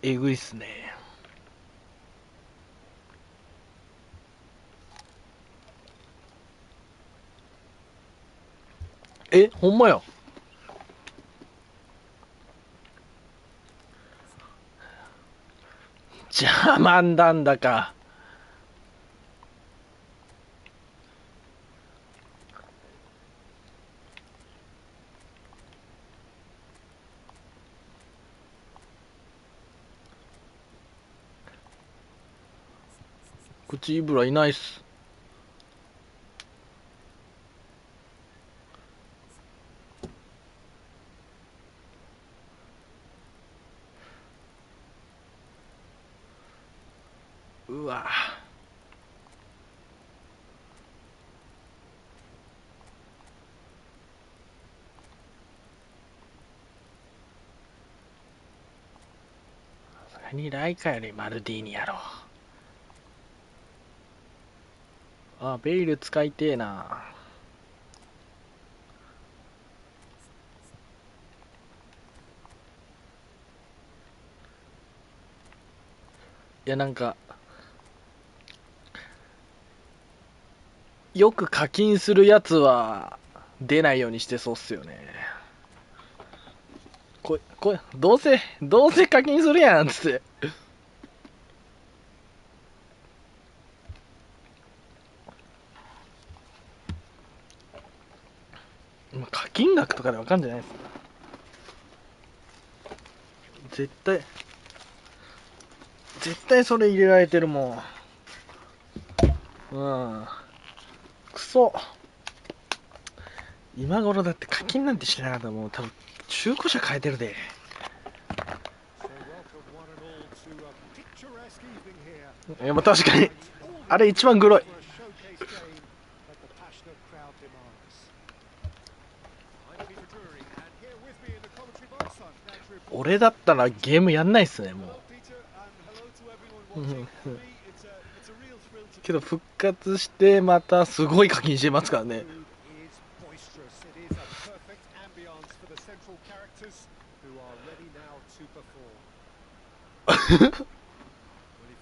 えぐいっすね。え、ほんまや。ジャーマンなんだか。口イブラいないっす。うわ。さすがにライカよりマルディーニやろ。あ、ベイル使いてえな。いや、なんか、よく課金するやつは出ないようにしてそうっすよね。どうせ課金するやんつって。課金額とかでわかんじゃないですか。絶対それ入れられてるもん。うん。クソ。今頃だって課金なんてしてなかったらもう多分中古車買えてるで。いや、まあ確かに。あれ一番グロい。俺だったらゲームやんないっすね、もう。けど復活してまたすごい課金してますからね。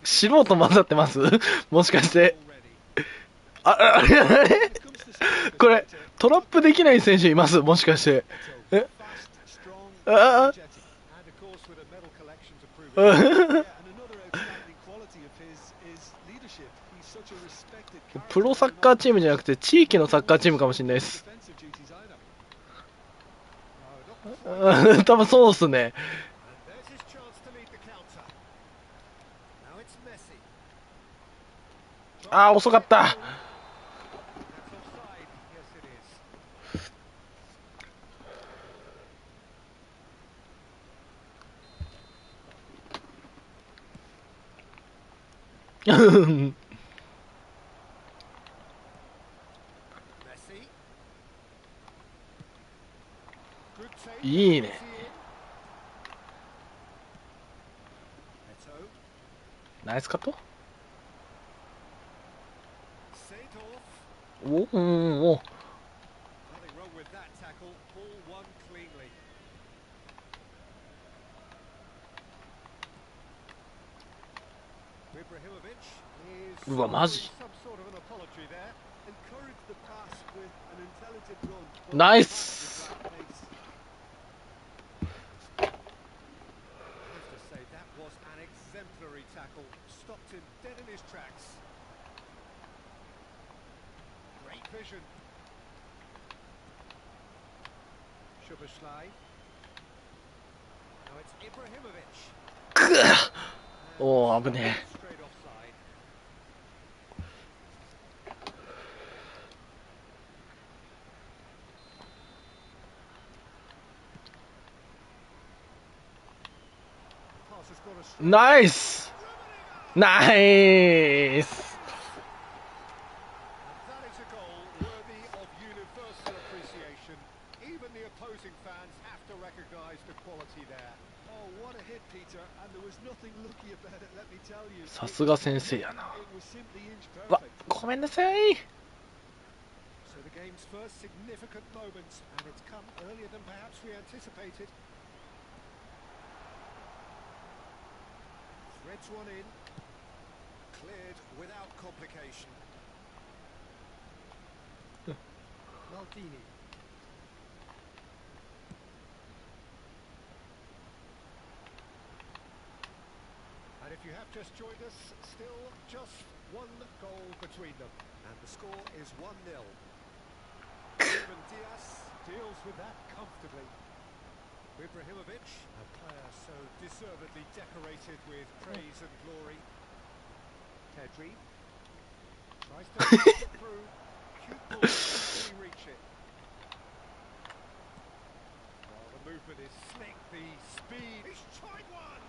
素人混ざってますもしかして。あれこれ、トラップできない選手いますもしかして。えあプロサッカーチームじゃなくて地域のサッカーチームかもしれないです。多分そうっすね。あー、遅かった。いいね。ナイスカット。おおお。うわ、マジ。ナイス。くっ。おお、危ねえ。ナイス。ナイス。さすが先生やな。わ、ごめんなさい。Puts one in. Cleared without complication. Maldini. And if you have just joined us, still just one goal between them. And the score is 1-0. Ruben Diaz deals with that comfortably. Ibrahimovic, a player so deservedly decorated with praise and glory. Pedri tries to push it through. Cute ball, can he reach it? Well, the movement is slick, the speed. He's tried one!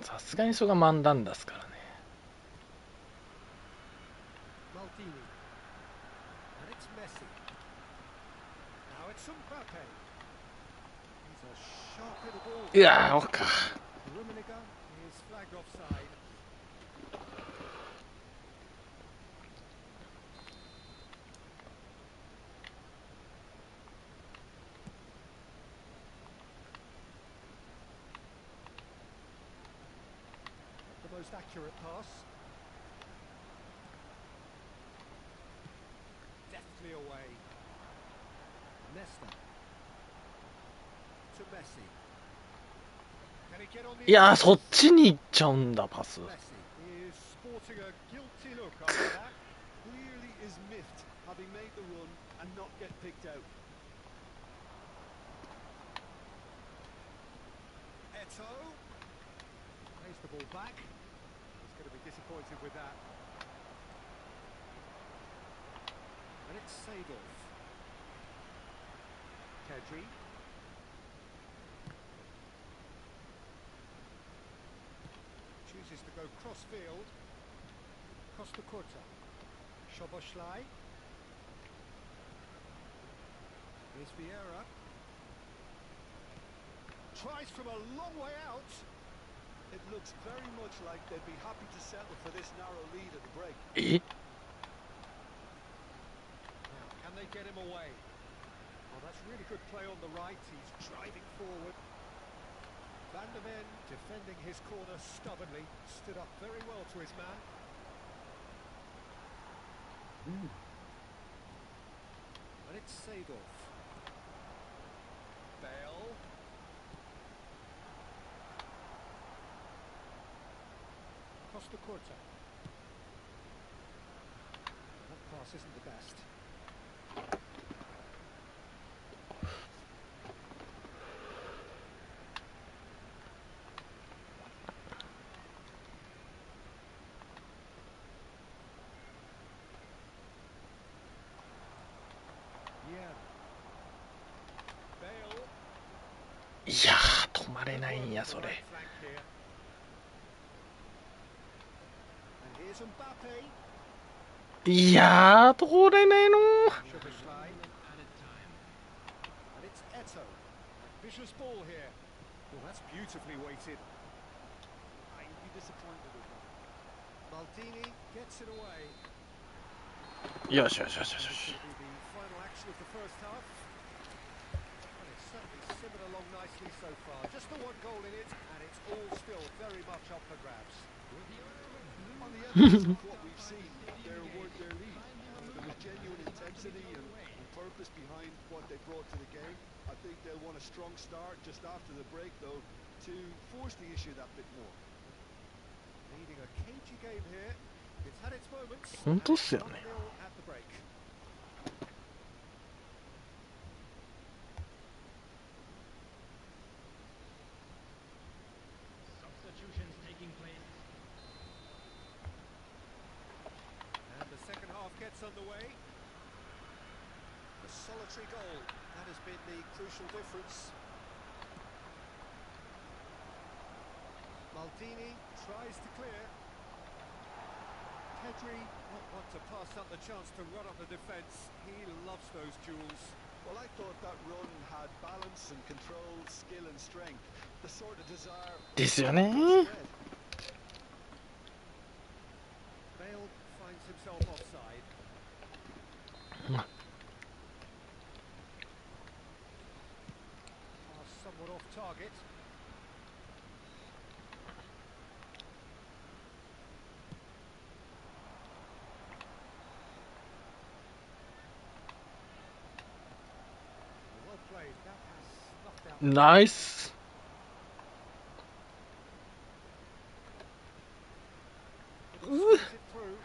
さすがにそれが漫談ですからね。Maldini. And it's Messi. Now it's Mbappe. He's a sharp little ball. いやー、奥か。Rummenigge is flagged offside. Not the most accurate pass. Deftly away. Nesta. To Messi. Can he get on the いやー、そっちに行っちゃうんだ、パス。 Messi is sporting a guilty look after that. Clearly is miffed, having made the run and not get picked out. Eto plays the ball back. He's going to be disappointed with that. And it's Seedorf. Pedri. Chooses to go cross-field. Costa Curta. Szoboszlai. Here's Vieira. Tries from a long way out. It looks very much like they'd be happy to settle for this narrow lead at the break. え Now, can they get him away? Oh, that's really good play on the right. He's driving forward. Van der Ven defending his corner stubbornly. Stood up very well to his man. And it's Seedorf. Bale. Costa Curta. That pass isn't the best. Bale. いやー、止まれないんや、それ。 And here's Mbappe. いやー、通れないのー。 Szoboszlai. And it's Eto. Vicious ball here. Well, that's beautifully weighted. I'd be disappointed with that. Maldini gets it away. よしよしよしよしよ This し。 will be the final action of the first half. And it's certainly simmered along nicely so far. Just the one goal in it, and it's all still very much up for grabs. On the evidence of what we've seen, they're worth their lead. There was genuine intensity and purpose behind what they brought to the game. I think they'll want a strong start just after the break, though, to force the issue that bit more. Leading a cagey game here. It's had its moments. 本当っすよね。 1-0 at the break. Substitutions taking place. And the second half gets underway. The solitary goal. That has been the crucial difference. Maldini tries to clear. Pedri not want to pass up the chance to run up the defence. He loves those duels. Well, I thought that run had balance and control, skill and strength. The sort of desire... ですよね。 Bale finds himself offside. Pass somewhat off target. ナイス。 Squeeze it through.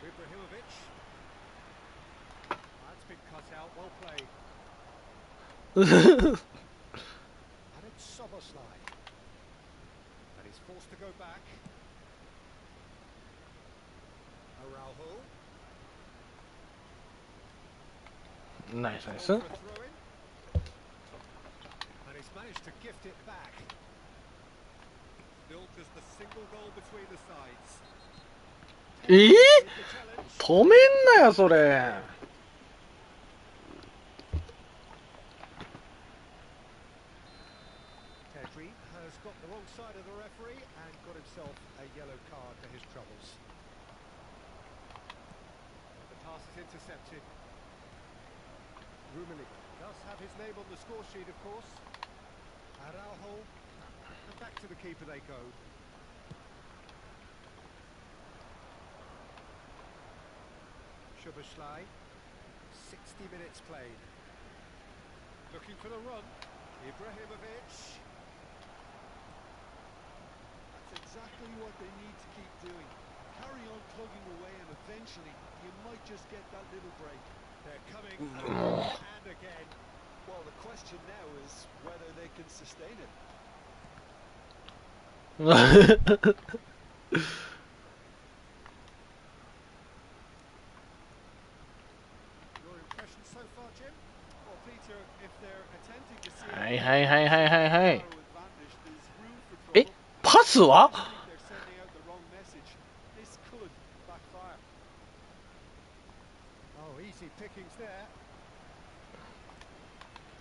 Ibrahimovic. That's been cut out. Well played. And it's Soboslai. And he's forced to go back. Araujo. ナイスナイス。 For a throw-in. And he's managed to gift it back. Still just a single goal between the sides. えー、 The challenge. 止めんなよそれ。 Pedri has got the wrong side of the referee and got himself a yellow card for his troubles. The pass is intercepted. Rummenigge does have his name on the score sheet, of course. Araujo, and back to the keeper they go. Szoboszlai, 60 minutes played. Looking for the run. Ibrahimovic. That's exactly what they need to keep doing. Carry on plugging away and eventually you might just get that little break. They're coming again and again. Well, the question now is whether they can sustain it. Your impression so far, Jim? Well, Peter, if they're attempting to see はいはいはいはいはいはい。 narrow advantage, there's room for え、 trouble. パスは？ I think they're sending out the wrong message. This could backfire. Oh, easy pickings there.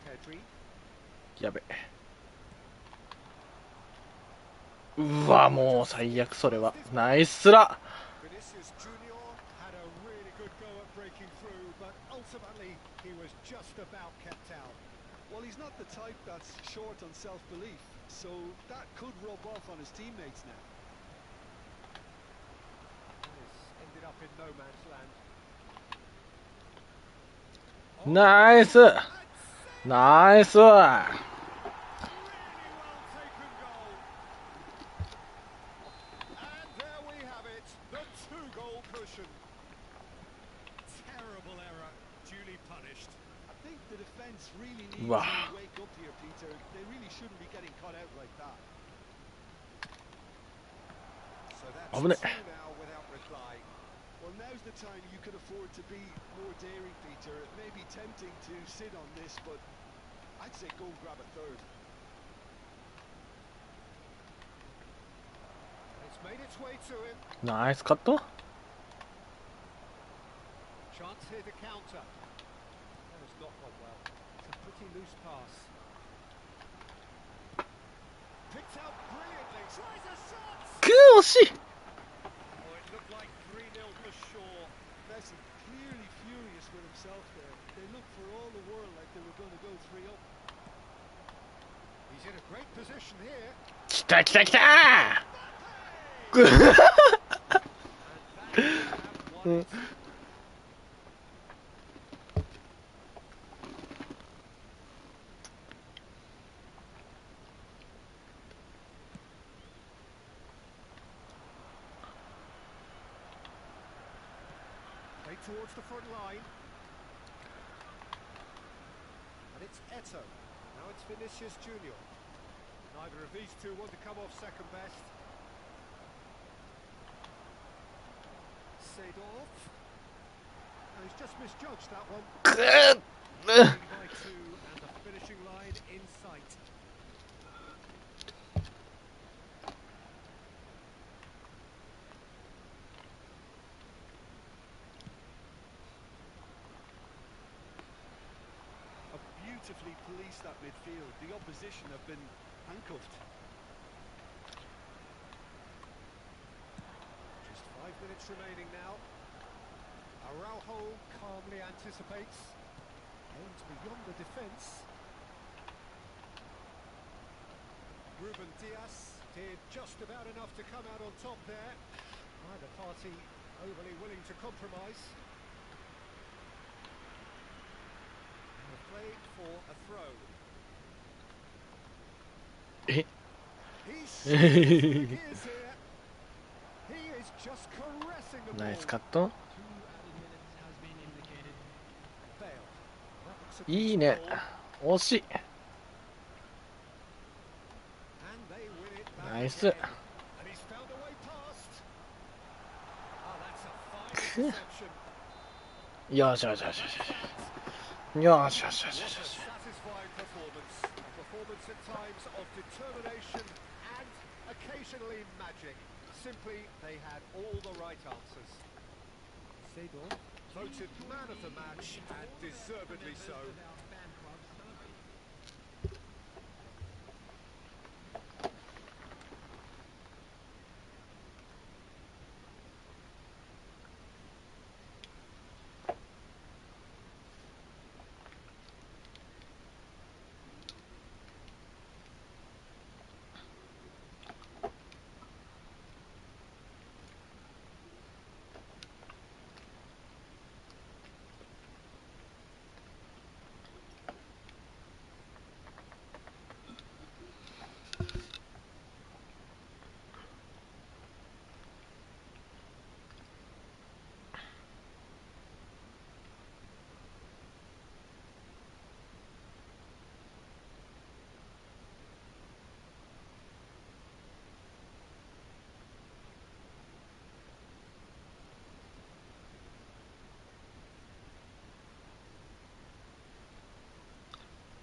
Pedri. やべ。うわもう最悪それは。ナイスラ。 Vinicius Junior had a really good go at breaking through, but ultimately he was just about kept out. Well, he's not the type that's short on self-belief, so that could rub off on his teammates now. This ended up in no man's land. ナイス。 ナイス。 Really well taken goal. And there we have it, the two-goal cushion. Terrible error, duly punished. I think the defence really needs Wow. to wake up here, Peter. They really shouldn't be getting caught out like that. So that's 危ね two now without reply. Well, now's the time you can afford to be more daring, Peter. It may be tempting to sit on this, but I'd say go and grab a third. It's made its way to him. ナイスカット。 Chance here to counter. That has not gone well. It's a pretty loose pass. Picked out brilliantly. Tries a shot. くー惜しい。 Oh, it looked like 3-0 for sure. Messi clearly furious with himself there. They looked for all the world like they were going to go 3-up. He's in a great position here. 来た来た来た。 And that could have won it. Played towards the front line. And it's Eto. Now it's Vinicius Junior. Neither of these two want to come off second best. Seedorf. And he's just misjudged that one. くー。 Leading by two and the finishing line in sight. Beautifully policed that midfield. The opposition have been handcuffed. Just 5 minutes remaining now. Araujo calmly anticipates. Aims beyond the defence. Ruben Dias did just about enough to come out on top there. Neither party overly willing to compromise. And the play for a throw. え He's shooting into the gears here. He is just caressing the ナ ball. イスカット。 2 added minutes has been indicated. Failed. That looks a いい decent ね。 ball. 惜しい。 And they win it back ナイ again. ス。 And he's found a way past. Oh, that's a fine interception. よしよしよしよしよし。よしよしよしよ What し a よし。 satisfying performance. A performance at times of determination and occasionally magic. Simply, they had all the right answers. Seydor, voted man of the match, and deservedly so. Members of our fan club celebrate.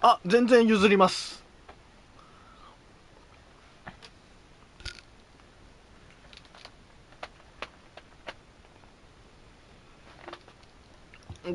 あ、全然譲ります。う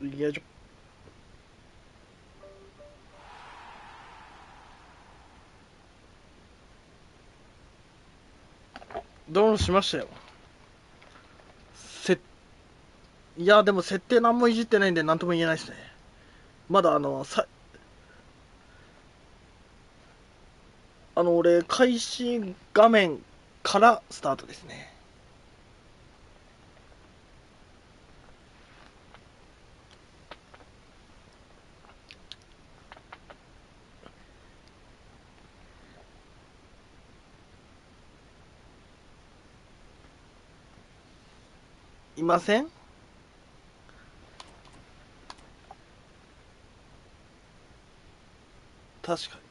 ん。よいしょ。どうしましたよ。いやでも設定何もいじってないんで何とも言えないですね。まだ俺開始画面からスタートですね。いません？確かに。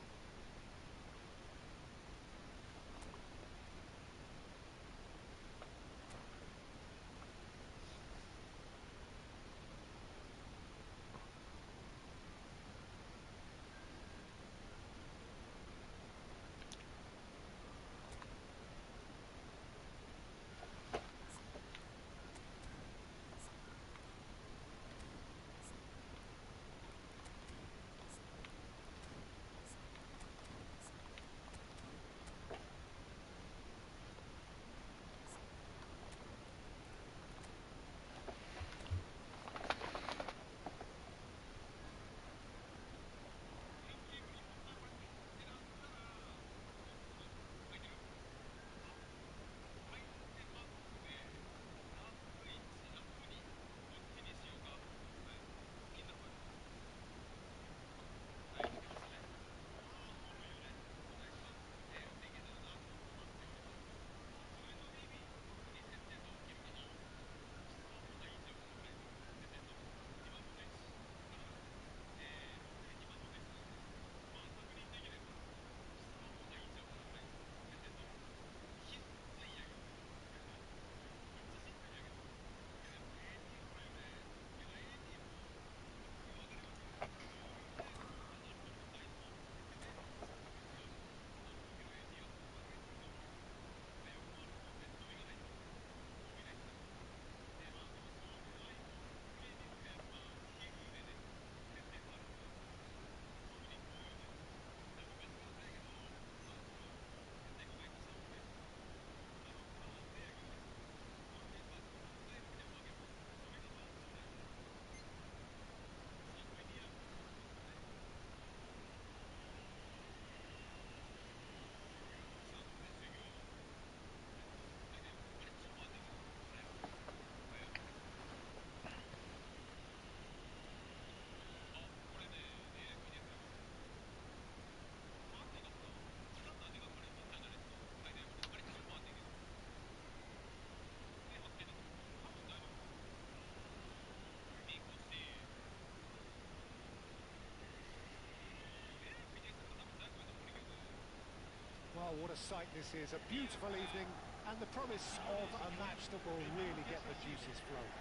what a sight this is. A beautiful evening and the promise of a match that will really get the juices flowing.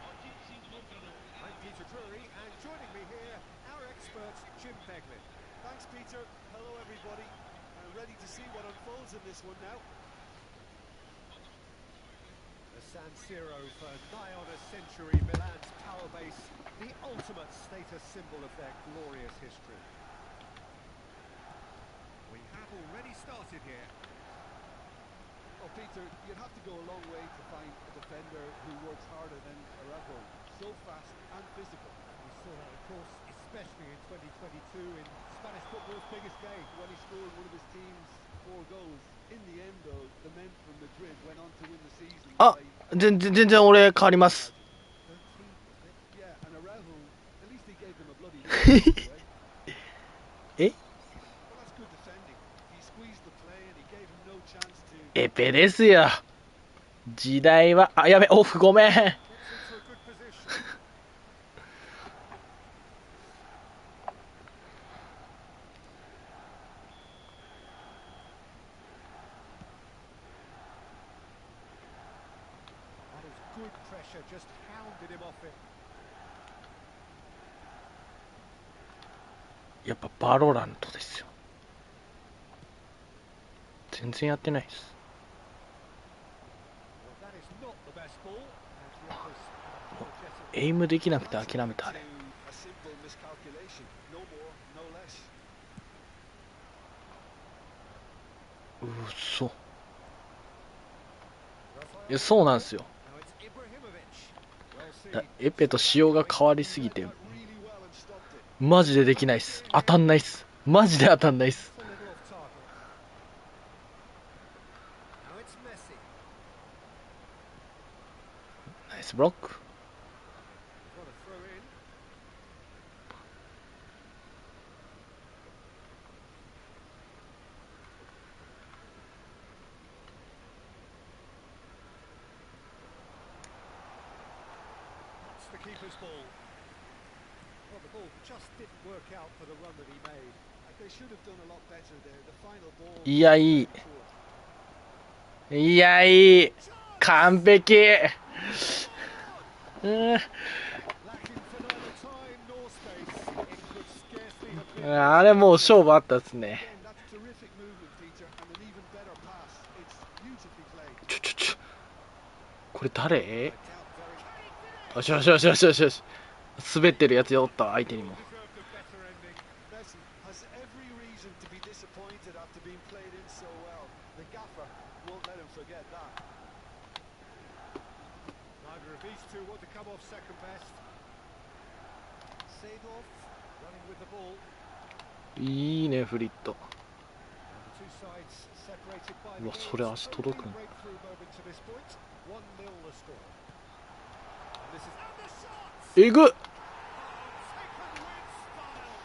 I'm Peter Drury, and joining me here, our expert, Jim Beglin. Thanks, Peter. Hello, everybody. I'm ready to see what unfolds in this one now. The San Siro for nigh on a century, Milan's power base, the ultimate status symbol of their glorious history. We have already started here. Oh, Peter, you'd have to go a long way to find a defender who works harder than Araujo. So fast and physical. We saw that, of course, especially in 2022 in Spanish football's biggest game. When he scored one of his team's 4 goals. In the end, though, the men from Madrid went on to win the season あ、 by... 全然俺変わります。 Yeah, and Araujo, at least he gave them a bloody lead. え Well, that's good defending. He squeezed the play and he gave him no chance to... エペですよ。時代は、あ、やべ、オフごめん。 Gets into a good position. That is good pressure, just hounded him off it. やっぱバロラントですよ。全然やってないです。 Well, that is not the best ball. And the others apologetic. エイムできなくて諦めたあれ。 A simple miscalculation. No more, no less. うそ。いや、そうなんですよ。 Now it's Ibrahimovic. Well だ seen. エペと仕様が変わりすぎて、 Really well and stopped it. マジでできないっす。当たんないっす。マジで当たんないっす。 Just a little off target. Now it's Messi. ナイスブロック。 Got a throw in. That's the keeper's ball. Well, the ball just didn't work out for the run that he made. They should have done a lot better there. The final ball... いや、いい。 Poor. いや、いい。完璧。うん。 Lacking for neither time nor space. It could scarcely have been. あれもう勝負あったっすね。 Again, that's terrific movement, Peter, and an even better pass. It's beautifully played. ちょ。これ誰？ I doubt very... よしよしよしよしよしよし。滑ってるやつよった相手にも。 Deserved a better ending. Messi has every reason to be disappointed after being played in so well. The gaffer won't let him forget that. Neither of these two want to come off second best. Seedorf running with the ball. いいねフリット。 And the two sides separated by うわ、 the それ足 game's 届く only の？ breakthrough moment to this point. 1-0 the score. And this is and the shots. えぐっ。 Taken with style.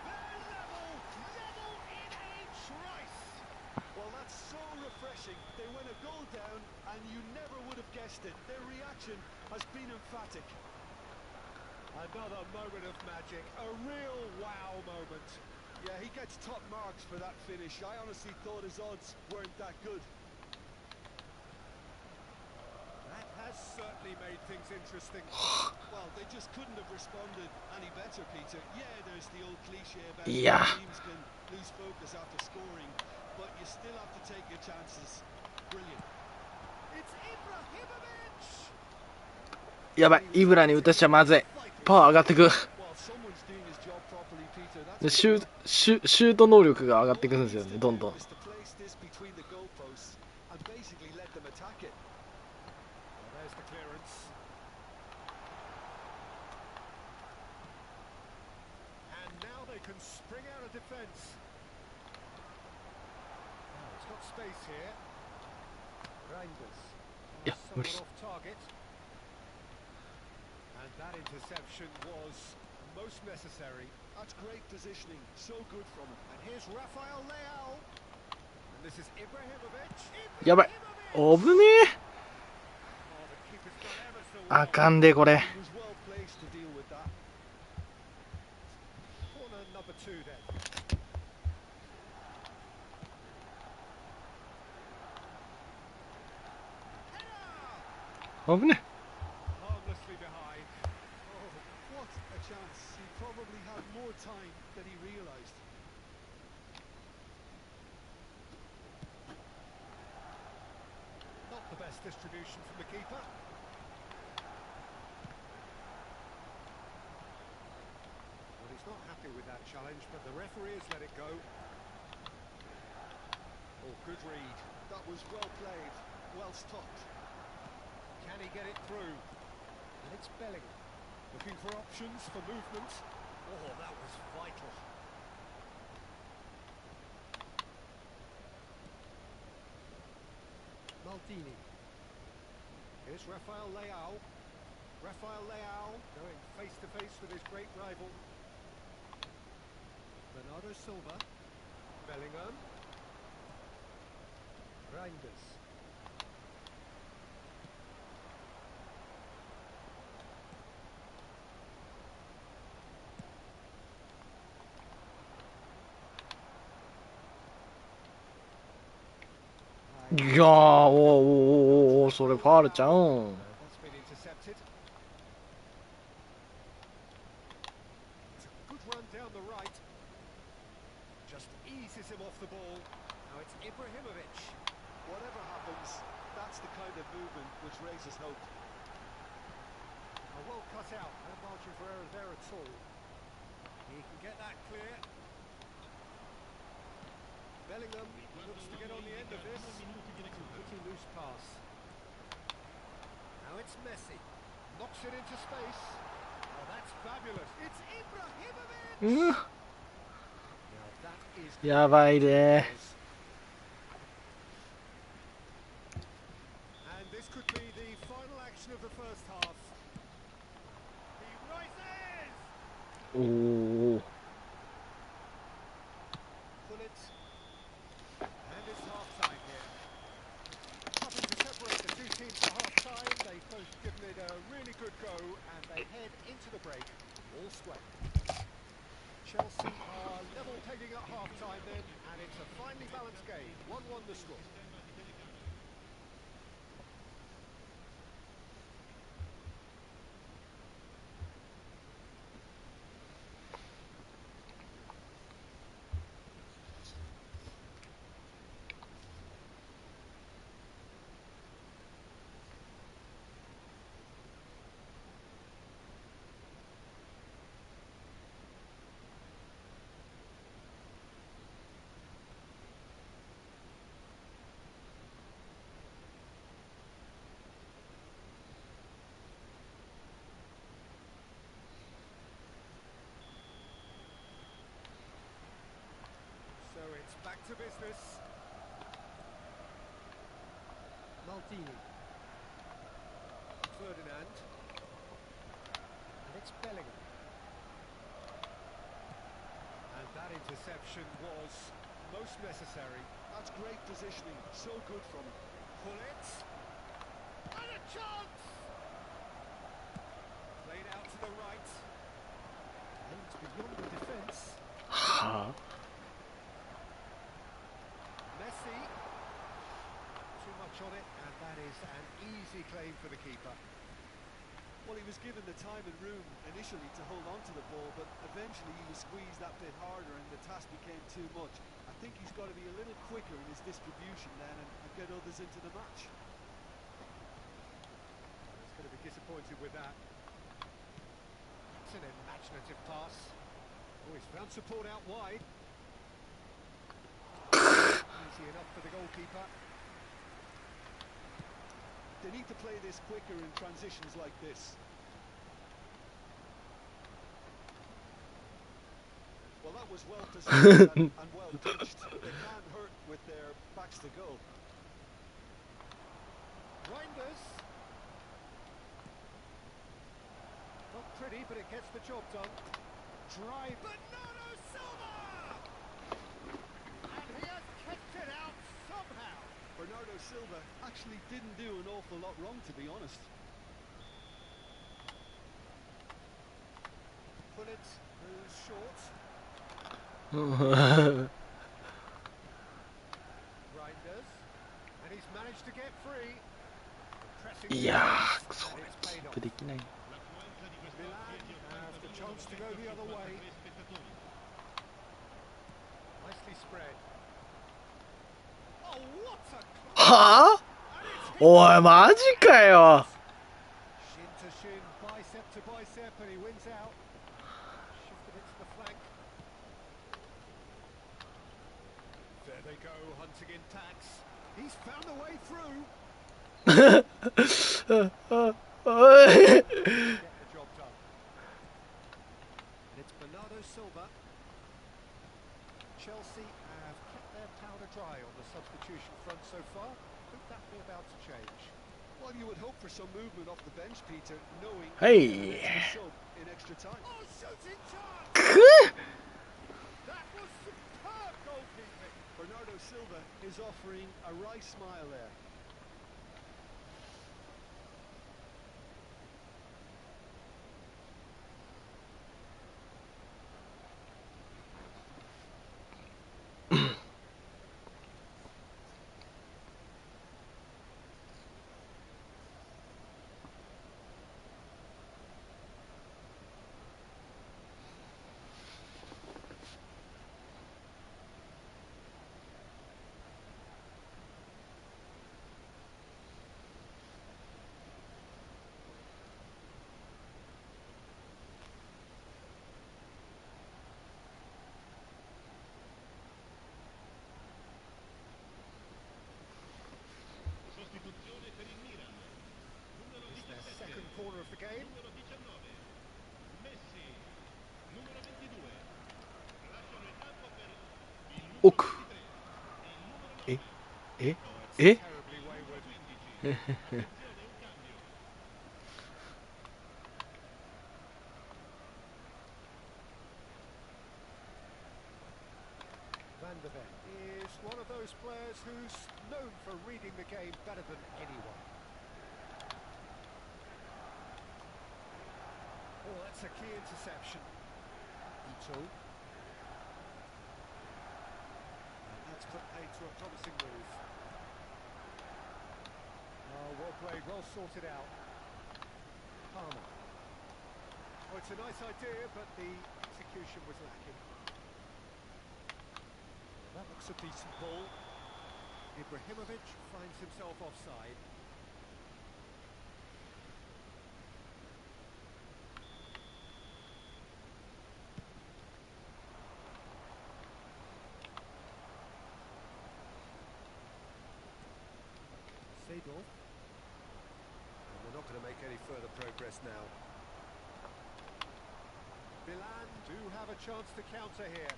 They're level in a trice. Well, that's so refreshing. They went a goal down, and you never would have guessed it. Their reaction has been emphatic. Another moment of magic, a real wow moment. Yeah, he gets top marks for that finish. I honestly thought his odds weren't that good. That has certainly made things interesting. Well, they just couldn't have responded any better, Peter. Yeah, there's the old cliche about Yeah. teams can lose focus after scoring, but you still have to take your chances. Brilliant. It's Ibrahimovic. やばい、イブラに打たしちゃまずい。パワー上がってく。 Well, someone's doing his job properly, Peter. で That's シュート能力が上がってくるんですよね、どんどん。 is to place this between the goalposts and basically let them attack it. Well, there's the clearance. And now they can spring out of defence. Now it's got space here. Reinders. Yeah, Somewhat much. off target. And that interception was most necessary. That's great positioning. So good from him. And here's Rafael Leao. And this is Ibrahimovic. やばい。危ねえ。 Oh, the keeper's done ever so well. あかんでこれ。 He was well placed to deal with that. Corner number 2 then. 危ね Harmlessly behind. Oh, what a chance. He probably had more time than he realised. Not the best distribution from the keeper. Well, he's not happy with that challenge, but the referee has let it go. Oh, good read. That was well played, well stopped. Can he get it through? And it's Bellingham. Looking for options for movement. Oh, that was vital. Maldini. Here's Rafael Leao. Rafael Leao going face to face with his great rival. Bernardo Silva. Bellingham. Reinders.いやー、おー、それファールちゃうん。 That's been intercepted. It's a good run down the right. Just eases him off the ball. Now it's Ibrahimovic. Whatever happens, that's the kind of movement which raises hope. Well cut out. No margin for error there at all. He can get that clear. Bellingham looks to get on the end of this. Pretty loose pass. Now it's Messi. Knocks it into space. Oh, that's fabulous. It's Ibrahimovic! うん、 Now that is やばいで And this could be the final action of the first half. He rises! ー。おー、 Pull it. And it's half-time here. Nothing to separate the two teams at half-time. They've both given it a really good go, and they head into the break all square. Chelsea are level pegging at half-time then, and it's a finely balanced game. 1-1 the score. So it's back to business. Maldini. Ferdinand. And it's Bellingham. And that interception was most necessary. That's great positioning, so good from him. Pull it. And a chance! Played out to the right. And it's beyond the defence. は Messi. Too much on it, and that is an easy claim for the keeper. Well, he was given the time and room initially to hold on to the ball, but eventually he was squeezed that bit harder and the task became too much. I think he's got to be a little quicker in his distribution then and get others into the match. He's going to be disappointed with that. It's an imaginative pass. Oh, he's found support out wide. Easy enough for the goalkeeper. They need to play this quicker in transitions like this. Well, that was well positioned and well pitched. They can't hurt with their backs to goal. Reinders. Not pretty, but it gets the job done. Drive. Bernardo Silva! And he has kicked it out somehow. Bernardo Silva actually didn't do an awful lot wrong, to be honest. Pull it. Moves short. ー Reinders. And he's managed to get free. pressing い the や defense, ー、そ and れ it's キ paid ー off. プできない。 Milan have the chance to go the other way. Nicely spread. Oh, what a class! はあ、 And it's hit おい、マジかよ。 shin to shin, bicep to bicep, and he wins out. Shifted it to the flank. There they go, hunting in tacks. He's found a way through. おい Get the job done. And it's Bernardo Silva. Chelsea have kept their powder dry on the substitution front so far. Could that be about to change? Well, you would hope for some movement off the bench, Peter, knowing Hey. the next sub in extra time. Oh, shooting chance! く That was superb goalkeeping. Bernardo Silva is offering a wry smile there. It's their second corner of the game. 奥。ええ Oh, it's え terribly wayward. Van de Ven is one of those players who's known for reading the game better than anyone. Oh, that's a key interception. Ito. And that's put paid to a promising move. Oh, well played, well sorted out. Palmer. Oh, it's a nice idea, but the execution was lacking. That looks a decent ball. Ibrahimovic finds himself offside. Seedorf. And they're not going to make any further progress now. Milan do have a chance to counter here.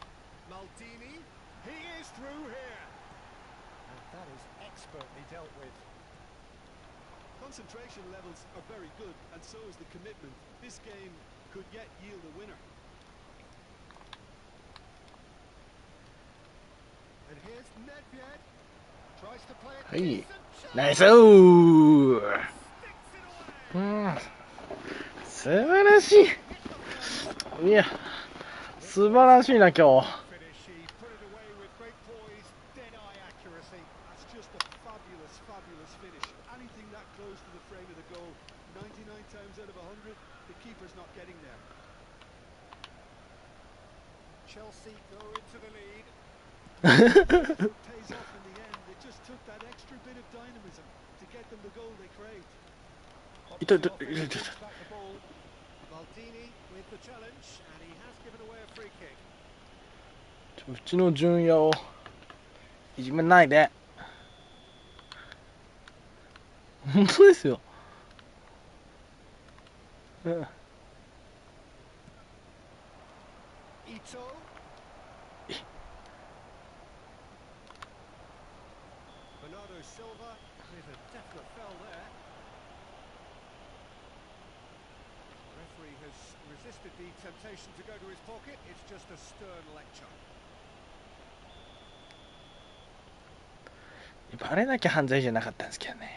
Maldini, he is through here. And that is expertly dealt with. Concentration levels are very good, and so is the commitment. This game could yet yield a winner. And here's Nedved. Tries to play it. はい Decent ナイ chance. スー Sticks it う away. ん素晴らし Hit the post. いいや素晴らしいな今日 Finish. He put it away with great poise, dead-eye accuracy. That's just a fabulous, fabulous finish. Anything that close to the frame of the goal, 99 times out of 100, the keeper's not getting there. Chelsea go into the lead. It pays off in the end. It just took that extra bit of dynamism to get them the goal they craved. いたい Opposite たい offense たい wins back the ball. Maldini with the challenge, and he has given away a free kick. たうちの純也をいじめないで本当ですよ、うん Ito. Bernardo Silva with a definite foul there. Referee has resisted the temptation to go to his pocket. It's just a stern lecture. バレなきゃ犯罪じゃなかったんですけどね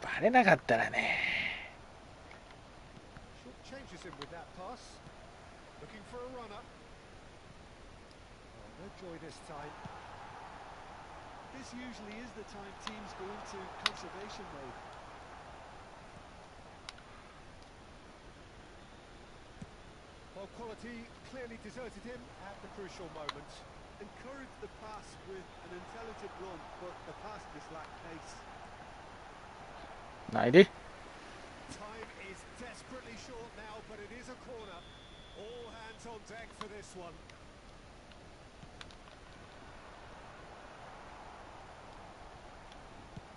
バレなかったらね Short changes him with that pass. Looking for a runner. Oh, no joy this time. This usually is the time teams go into conservation mode. Well, quality clearly deserted him at the crucial moment. Encourage the pass with an intelligent run, but the pass just lacked pace. ないで。 Time is desperately short now, but it is a corner. All hands on deck for this one.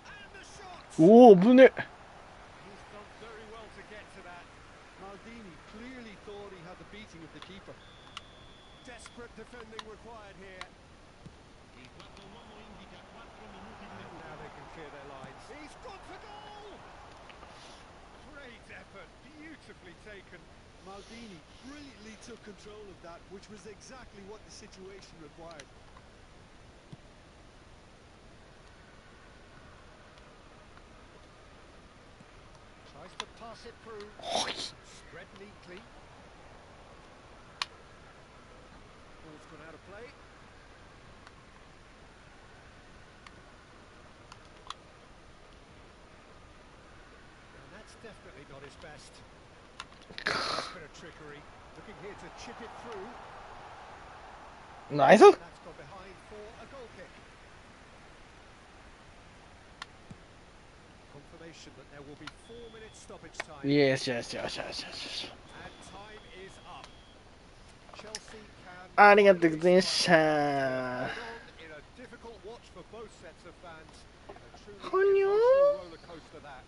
And the shot! おお、危ね。 He's done very well to get to that. Maldini clearly thought he had the beating of the keeper. Desperate defending required here. And now they can clear their lines. He's gone for goal! Great effort, beautifully taken. Maldini brilliantly took control of that, which was exactly what the situation required. Tries to pass it through. ほい。 Spread neatly. Ball's gone out of play. And that's definitely not his best. That's a bit of trickery. Looking here to chip it through. ナイス。 That's gone behind for a goal kick. Confirmation that there will be 4 minutes stoppage time. よしよしよしよしよし。 And time is up. Chelsea can ありがとうございまし hold た。 on in a difficult watch for both sets of fans. A truly こにょ emotional roller coaster that.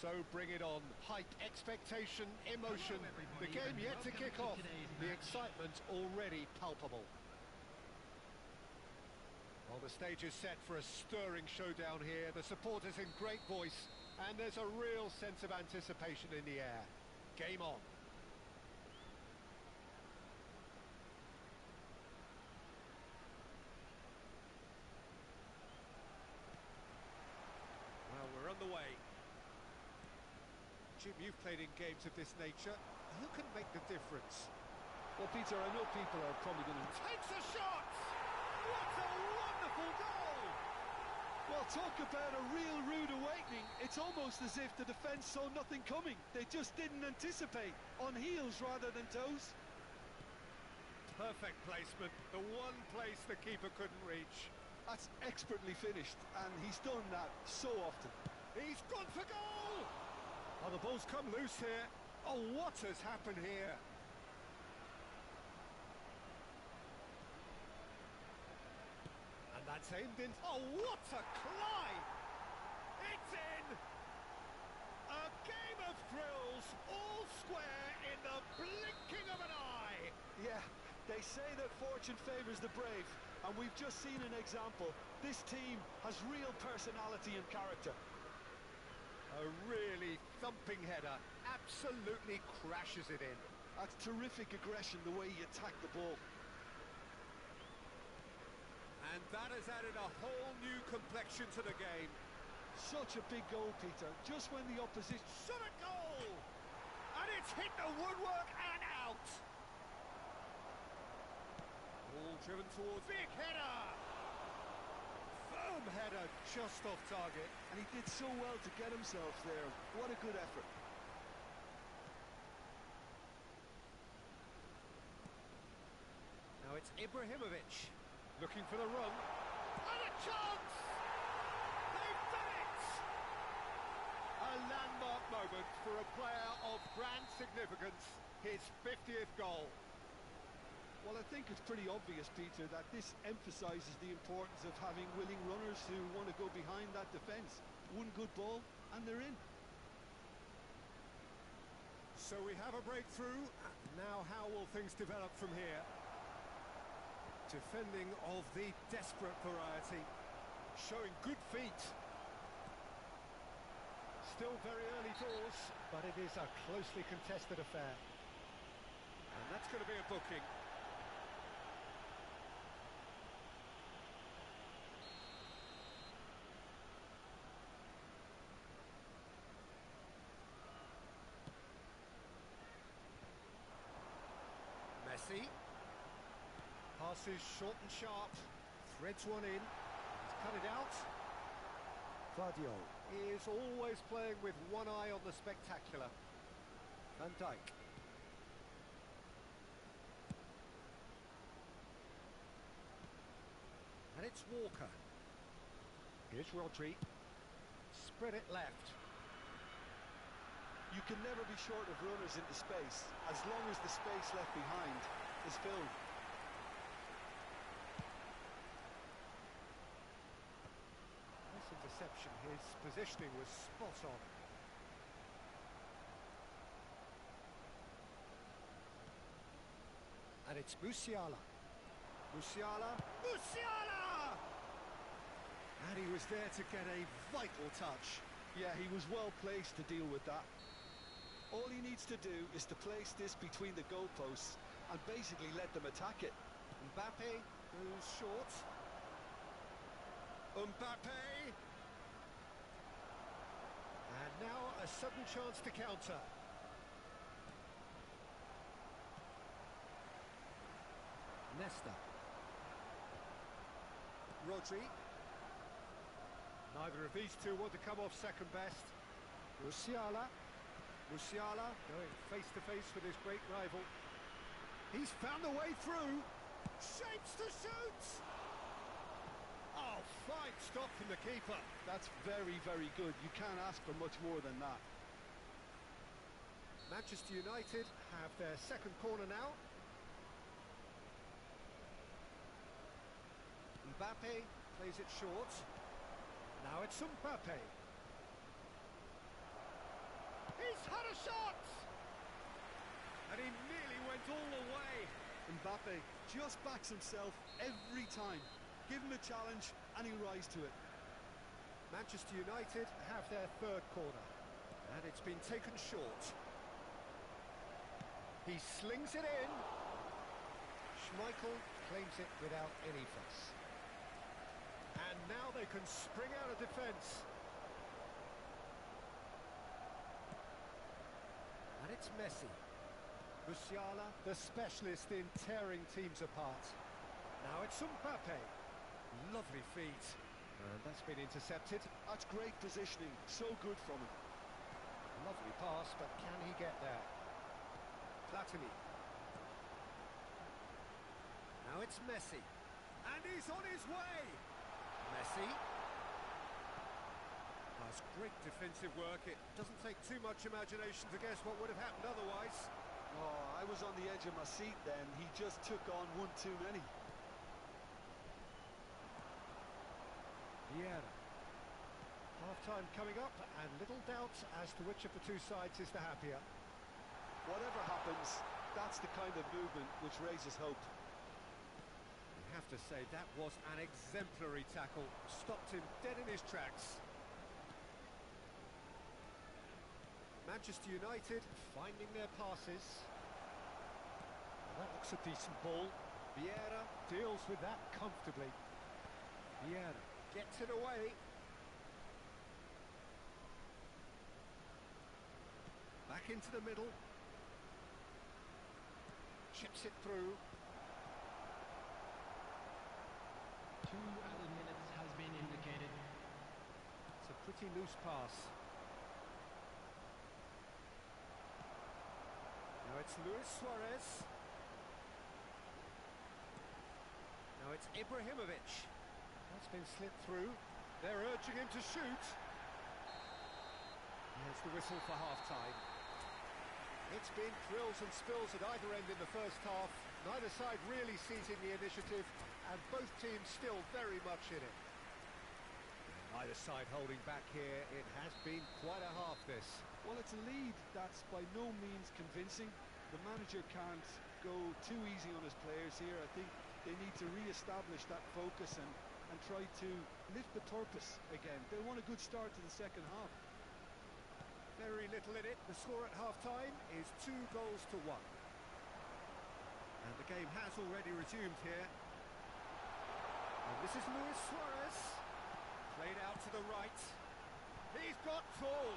So bring it on. Hype, expectation, emotion. The game yet to kick off. The excitement already palpable. Well, the stage is set for a stirring showdown here. The supporters in great voice, and there's a real sense of anticipation in the air. Game on. Well, we're on the way. Jim, you've played in games of this nature. Who can make the difference? Well, Peter, I know people are probably going to... Takes a shot! What a wonderful goal! Well, talk about a real rude awakening. It's almost as if the defence saw nothing coming. They just didn't anticipate. On heels rather than toes. Perfect placement. The one place the keeper couldn't reach. That's expertly finished, and he's done that so often. He's gone for goal! Oh, the ball's come loose here. Oh, what has happened here? And that's aimed in. Oh, what a climb! It's in! A game of thrills, all square in the blinking of an eye! Yeah, they say that fortune favours the brave, and we've just seen an example. This team has real personality and character. A really thumping header, absolutely crashes it in. That's terrific aggression, the way he attacked the ball. And that has added a whole new complexion to the game. Such a big goal, Peter, just when the opposition... Shot a goal! And it's hit the woodwork and out! Ball driven towards big header! Firm header, just off target. And he did so well to get himself there. What a good effort. Now it's Ibrahimovic, looking for the run. And a chance! They've done it! A landmark moment for a player of grand significance, his 50th goal. Well, I think it's pretty obvious, Peter, that this emphasises the importance of having willing runners who want to go behind that defence. One good ball, and they're in. So we have a breakthrough. Now how will things develop from here? Defending of the desperate variety, showing good feet. Still very early doors, but it is a closely contested affair. And that's going to be a booking. Messi. Passes short and sharp, threads one in, he's cut it out. Claudio is always playing with one eye on the spectacular. Van Dijk. And it's Walker. Here's Rodri. Spread it left. You can never be short of runners into space, as long as the space left behind is filled. Nice interception, his positioning was spot on. And it's Musiala. Musiala! And he was there to get a vital touch. Yeah, he was well placed to deal with that. All he needs to do is to place this between the goalposts and basically let them attack it. Mbappe goes short. Mbappe! And now a sudden chance to counter. Nesta. Rodri. Neither of these two want to come off second best. Musiala going face to face with his great rival. He's found the way through. Shapes to shoot! Oh, fine stop from the keeper. That's very, very good. You can't ask for much more than that. Manchester United have their second corner now. Mbappe plays it short. Now it's Mbappe. a shot! And he nearly went all the way. Mbappe just backs himself every time. Give him a challenge and he'll rise to it. Manchester United have their third corner. And it's been taken short. He slings it in. Schmeichel claims it without any fuss. And now they can spring out of defence. And it's Messi. Musiala, the specialist in tearing teams apart. Now it's Mbappe. Lovely feet. And that's been intercepted. That's great positioning, so good from him. Lovely pass, but can he get there? Platini. Now it's Messi. And he's on his way! Messi. That's great defensive work. It doesn't take too much imagination to guess what would have happened otherwise. Oh, I was on the edge of my seat then. He just took on one too many. Vieira. Half-time coming up, and little doubt as to which of the two sides is the happier. Whatever happens, that's the kind of movement which raises hope. You have to say that was an exemplary tackle. Stopped him dead in his tracks. Manchester United finding their passes. Well, that looks a decent ball. Vieira deals with that comfortably. Vieira gets it away. Back into the middle. Chips it through. 2 added minutes has been indicated. It's a pretty loose pass. Now it's Luis Suarez. Now it's Ibrahimovic. That's been slipped through. They're urging him to shoot. Here's the whistle for half-time. It's been thrills and spills at either end in the first half. Neither side really seizing the initiative, and both teams still very much in it. Neither side holding back here. It has been quite a half, this. Well, it's a lead that's by no means convincing. The manager can't go too easy on his players here. I think they need to re-establish that focus and try to lift the purpose again. They want a good start to the second half. Very little in it. The score at half-time is 2-1. And the game has already resumed here. And this is Luis Suarez. Played out to the right. He's got tall.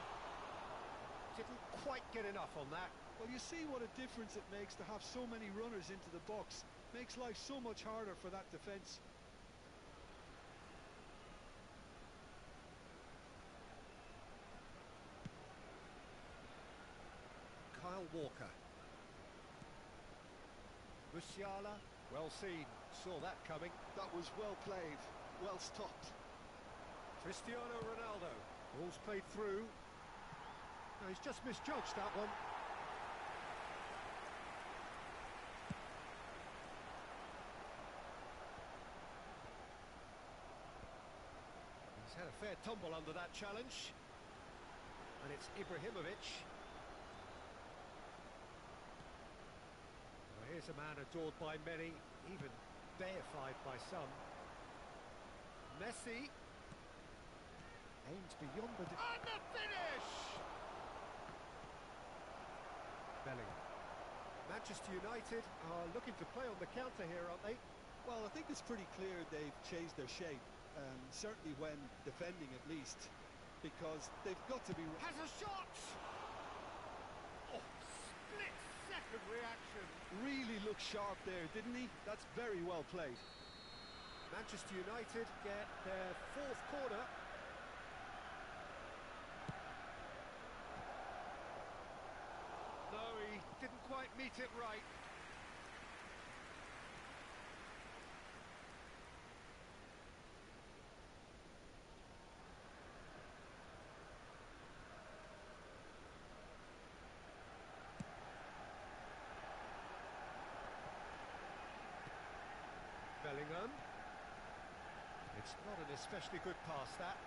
Didn't quite get enough on that. Well, you see what a difference it makes to have so many runners into the box. Makes life so much harder for that defence. Kyle Walker. Musiala, well seen. Saw that coming. That was well played, well stopped. Cristiano Ronaldo. Ball's played through. No, he's just misjudged that one. He's had a fair tumble under that challenge. And it's Ibrahimovic. Well, here's a man adored by many, even deified by some. Messi. Aims beyond the... And the finish! Bellingham. Manchester United are looking to play on the counter here, aren't they? Well, I think it's pretty clear they've changed their shape, certainly when defending at least, because they've got to be... Has a shot! Oh, split-second reaction. Really looked sharp there, didn't he? That's very well played. Manchester United get their fourth corner. No, he didn't quite meet it right. Bellingham. It's not an especially good pass, that.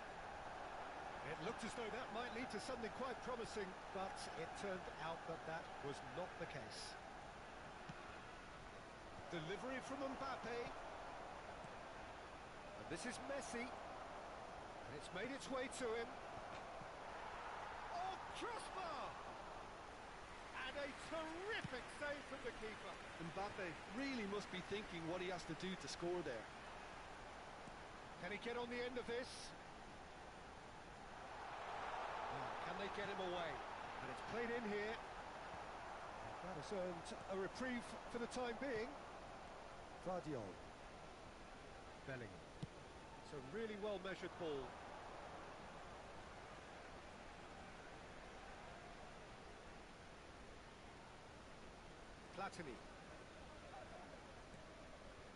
It looked as though that might lead to something quite promising, but it turned out that that was not the case. Delivery from Mbappe. And this is Messi. And it's made its way to him. Oh, crossbar! And a terrific save from the keeper. Mbappe really must be thinking what he has to do to score there. Can he get on the end of this? Can they get him away? And it's played in here. That has earned a reprieve for the time being. Guardiola. Bellingham. It's a really well-measured ball. Platini.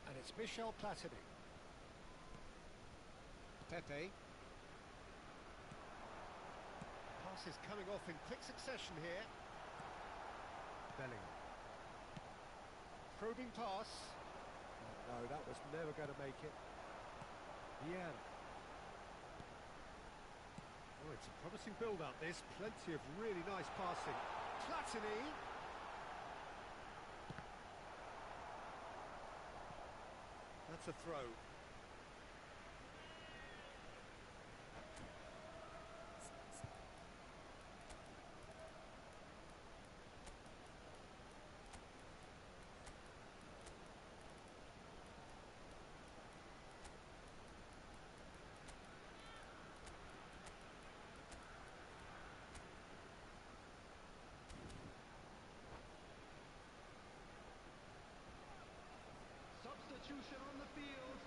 And it's Michel Platini. Pepe. Pass is coming off in quick succession here. Bellingham. Probing pass. Oh, no, that was never going to make it. Yeah. Oh, it's a promising build-up, this. Plenty of really nice passing. Platini. That's a throw. Substitution on the field.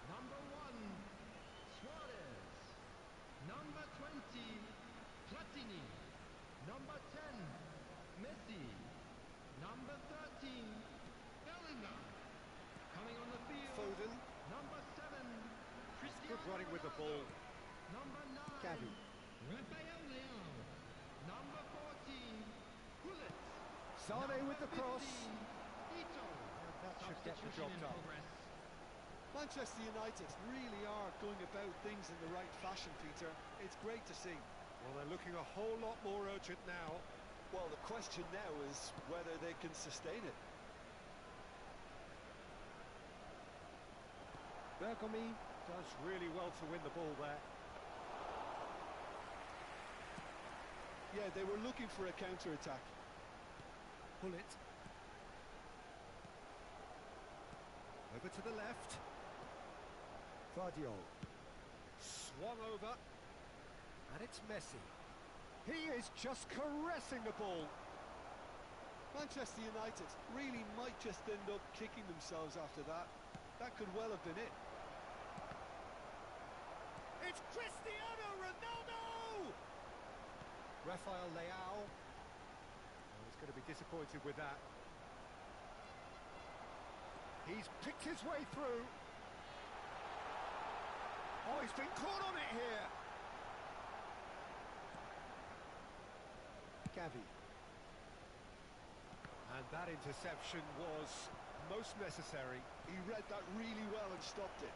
Number 1, Suarez. Number 20, Platini. Number 10, Messi. Number 13, Bellingham. Coming on the field. Foden. Number 7, Cristiano Good running with the ball. Ronaldo. Number 9, Gavi. Rafael Leão. Number 14, Gullit. Sane with the cross. 15, Ito. That should get the job Substitution in done. progress. Manchester United really are going about things in the right fashion, Peter. It's great to see. Well, they're looking a whole lot more urgent now. Well, the question now is whether they can sustain it. Bergomi does really well to win the ball there. Yeah, they were looking for a counter-attack. Bullet. Over to the left. Guardiola. Swung over. And it's Messi. He is just caressing the ball. Manchester United really might just end up kicking themselves after that. That could well have been it. It's Cristiano Ronaldo! Rafael Leão. Oh, he's going to be disappointed with that. He's picked his way through. Oh, he's been caught on it here. Gavi. And that interception was most necessary. He read that really well and stopped it.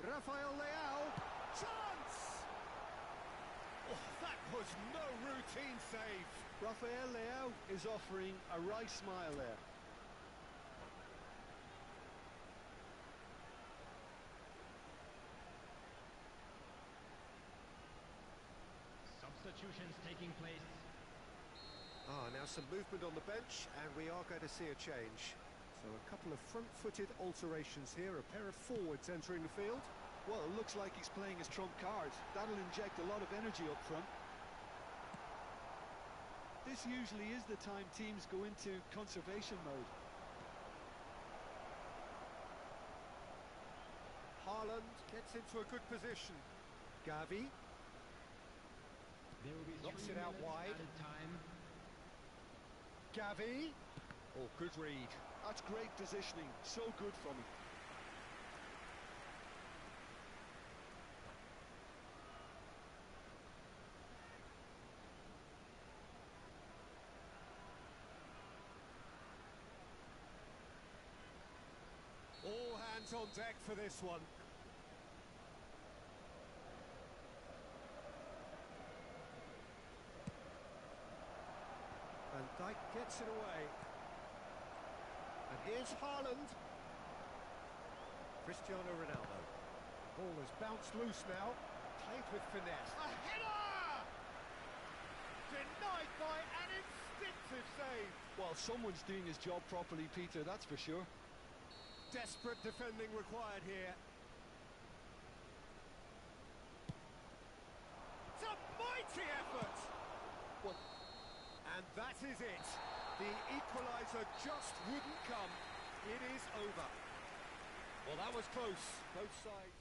Rafael Leão. Chance! Oh, that was no routine save. Rafael Leão is offering a right smile there. Substitutions taking place. Now some movement on the bench, and we are going to see a change. So a couple of front-footed alterations here, a pair of forwards entering the field. Well, it looks like he's playing his trump card. That'll inject a lot of energy up front. This usually is the time teams go into conservation mode. Haaland gets into a good position. Gavi There will be knocks 3 it out minutes wide. added time. Gavi. Oh, good read. That's great positioning. So good from him. All hands on deck for this one. Van Dijk gets it away. And here's Haaland. Cristiano Ronaldo. Ball has bounced loose now. Played with finesse. A header! Denied by an instinctive save. Well, someone's doing his job properly, Peter, that's for sure. Desperate defending required here. It's a mighty effort! What? And that is it. The equaliser just wouldn't come. It is over. Well, that was close. Both sides.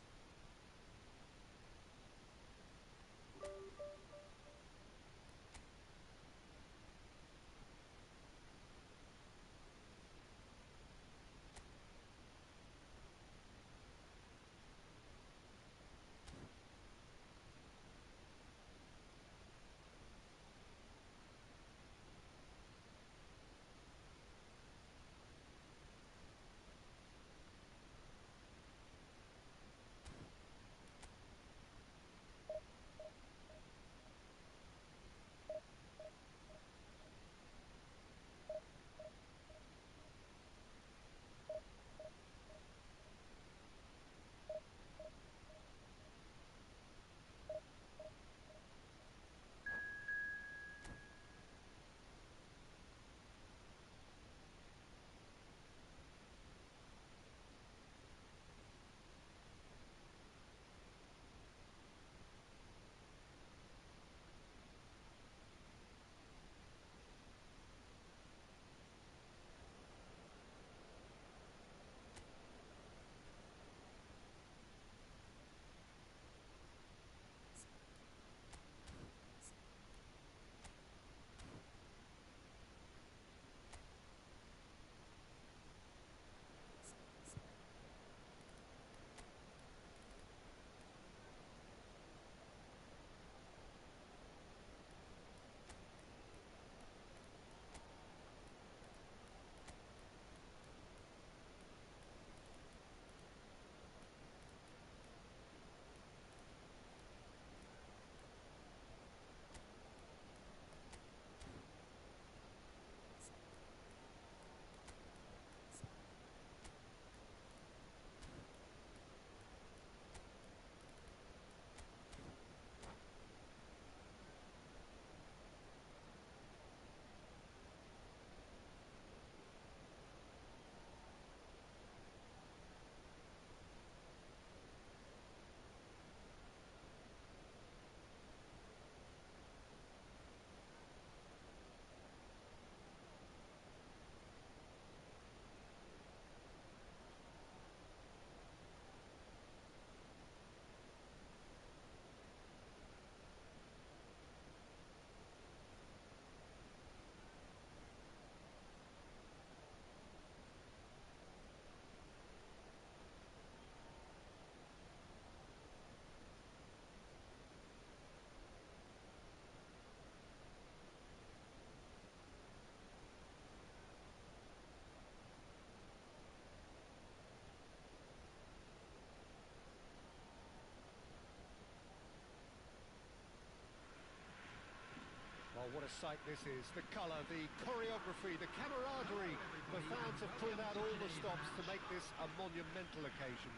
Well, what a sight this is. The colour, the choreography, the camaraderie. The fans have pulled out all the stops to make this a monumental occasion.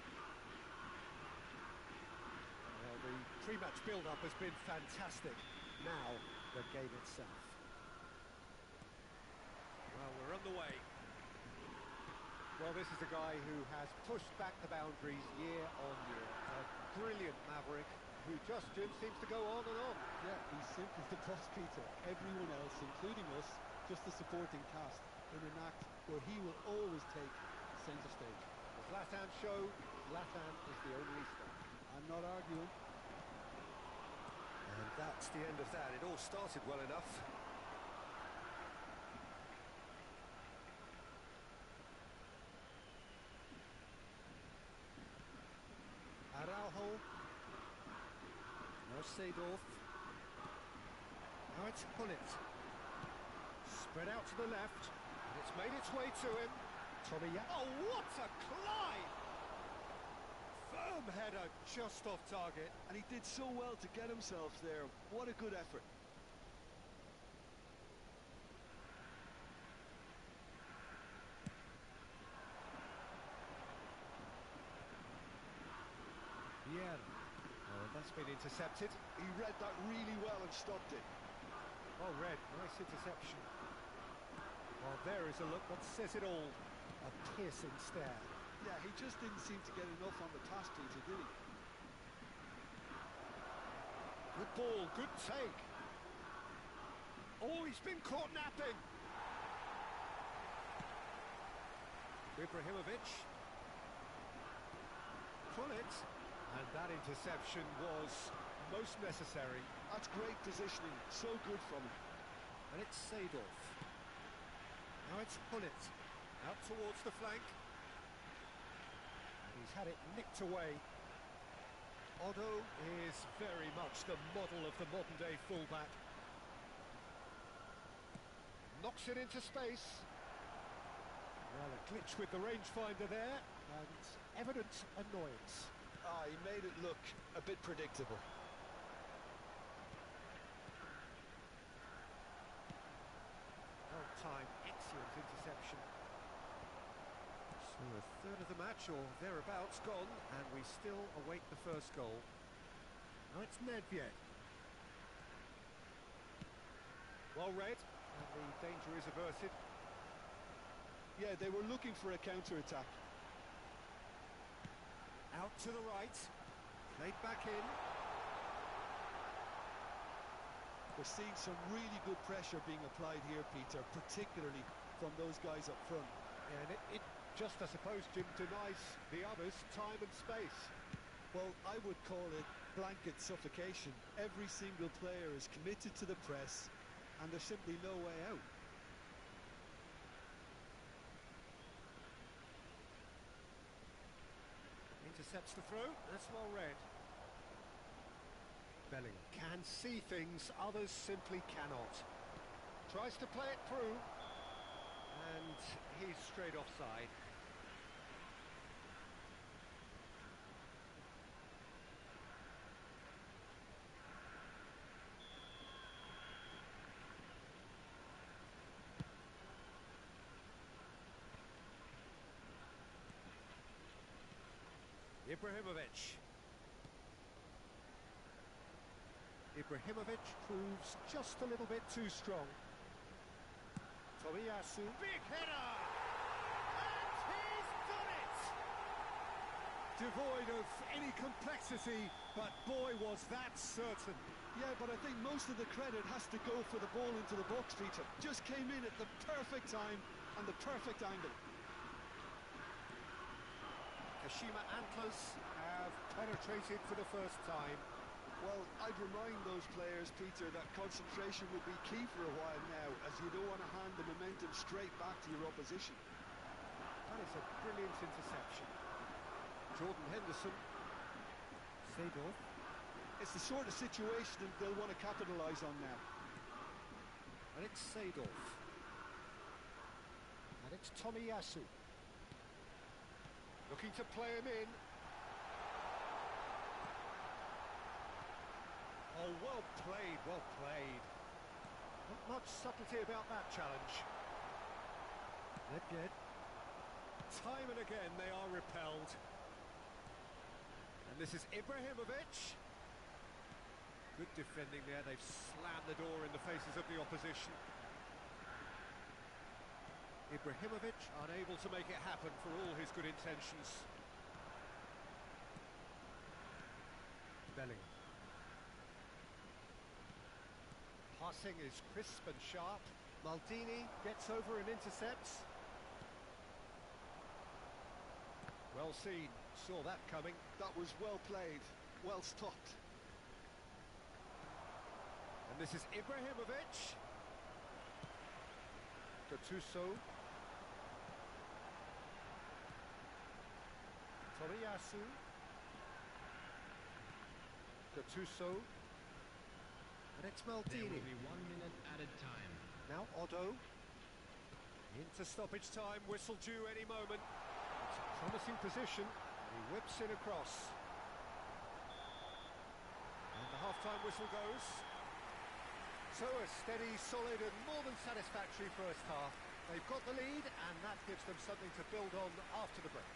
Well, the pre-match build-up has been fantastic. Now, the game itself. Well, we're on the way. Well, this is a guy who has pushed back the boundaries year on year. A brilliant maverick who just seems to go on and on. Yeah, he's simply the boss, Peter. Everyone else, including us, just a supporting cast in an act where he will always take centre stage. The Zlatan show, Zlatan is the only star. I'm not arguing. And that's the end of that. It all started well enough. Araujo. Now Seedorf. Now it's Hullet. Spread out to the left. And it's made its way to him. Tommy. Oh, what a climb! Firm header just off target. And he did so well to get himself there. What a good effort. That's been intercepted. He read that really well and stopped it. Well read, nice interception. Well, there is a look that says it all. A piercing stare. Yeah, he just didn't seem to get enough on the pass, Peter, did he? Good ball, good take. Oh, he's been caught napping. Ibrahimovic. Pull it. And that interception was most necessary. That's great positioning, so good from him. And it's Seedorf. Now it's Pullet. Out towards the flank. And he's had it nicked away. Otto is very much the model of the modern-day fullback. Knocks it into space. Well, a glitch with the rangefinder there, and evident annoyance. Ah, he made it look a bit predictable. Well-timed, excellent interception. So a third of the match, or thereabouts, gone, and we still await the first goal. Now it's Nedved. Well read, and the danger is averted. Yeah, they were looking for a counter-attack. Out to the right, played back in. We're seeing some really good pressure being applied here, Peter, particularly from those guys up front. And it just, I suppose, Jim, denies the others time and space. Well, I would call it blanket suffocation. Every single player is committed to the press, and there's simply no way out. Intercepts the throw, that's well read. Bellingham can see things others simply cannot. Tries to play it through, and he's straight offside. Ibrahimovic. Ibrahimovic proves just a little bit too strong. Tomiyasu. Big header! And he's done it! Devoid of any complexity, but boy was that certain. Yeah, but I think most of the credit has to go for the ball into the box, Peter. Just came in at the perfect time and the perfect angle. Kashima Antlers have penetrated for the first time. Well, I'd remind those players, Peter, that concentration will be key for a while now, as you don't want to hand the momentum straight back to your opposition. That is a brilliant interception. Jordan Henderson. Seedorf. It's the sort of situation that they'll want to capitalise on now. And it's Seedorf. And it's Tomiyasu. Looking to play him in. Oh, well played, well played. Not much subtlety about that challenge. Nedved. Time and again they are repelled. And this is Ibrahimovic. Good defending there, they've slammed the door in the faces of the opposition. Ibrahimovic unable to make it happen for all his good intentions. Bellingham. Passing is crisp and sharp. Maldini gets over and intercepts. Well seen, saw that coming. That was well played, well stopped. And this is Ibrahimovic. Gattuso. Tomiyasu. Gattuso. And it's There will Maldini. be 1 minute added time. Now Otto. Into stoppage time, whistle due any moment. It's a promising position. He whips in across. And the half-time whistle goes. So a steady, solid and more than satisfactory first half. They've got the lead and that gives them something to build on after the break.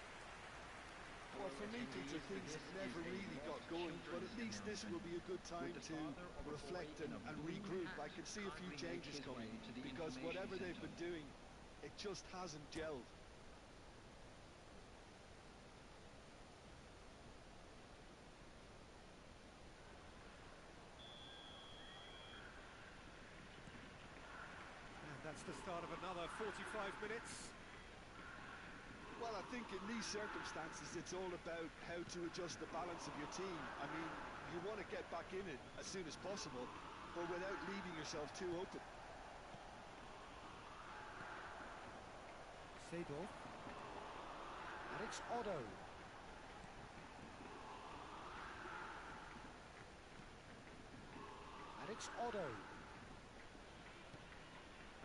Well, for me, Peter, things never really got going, but at least this will be a good time to reflect and regroup. I can see a few changes coming, because whatever they've been doing, it just hasn't gelled. And that's the start of another 45 minutes. Well, I think in these circumstances, it's all about how to adjust the balance of your team. I mean, you want to get back in it as soon as possible, but without leaving yourself too open. Seedorf. And it's Otto. And it's Otto.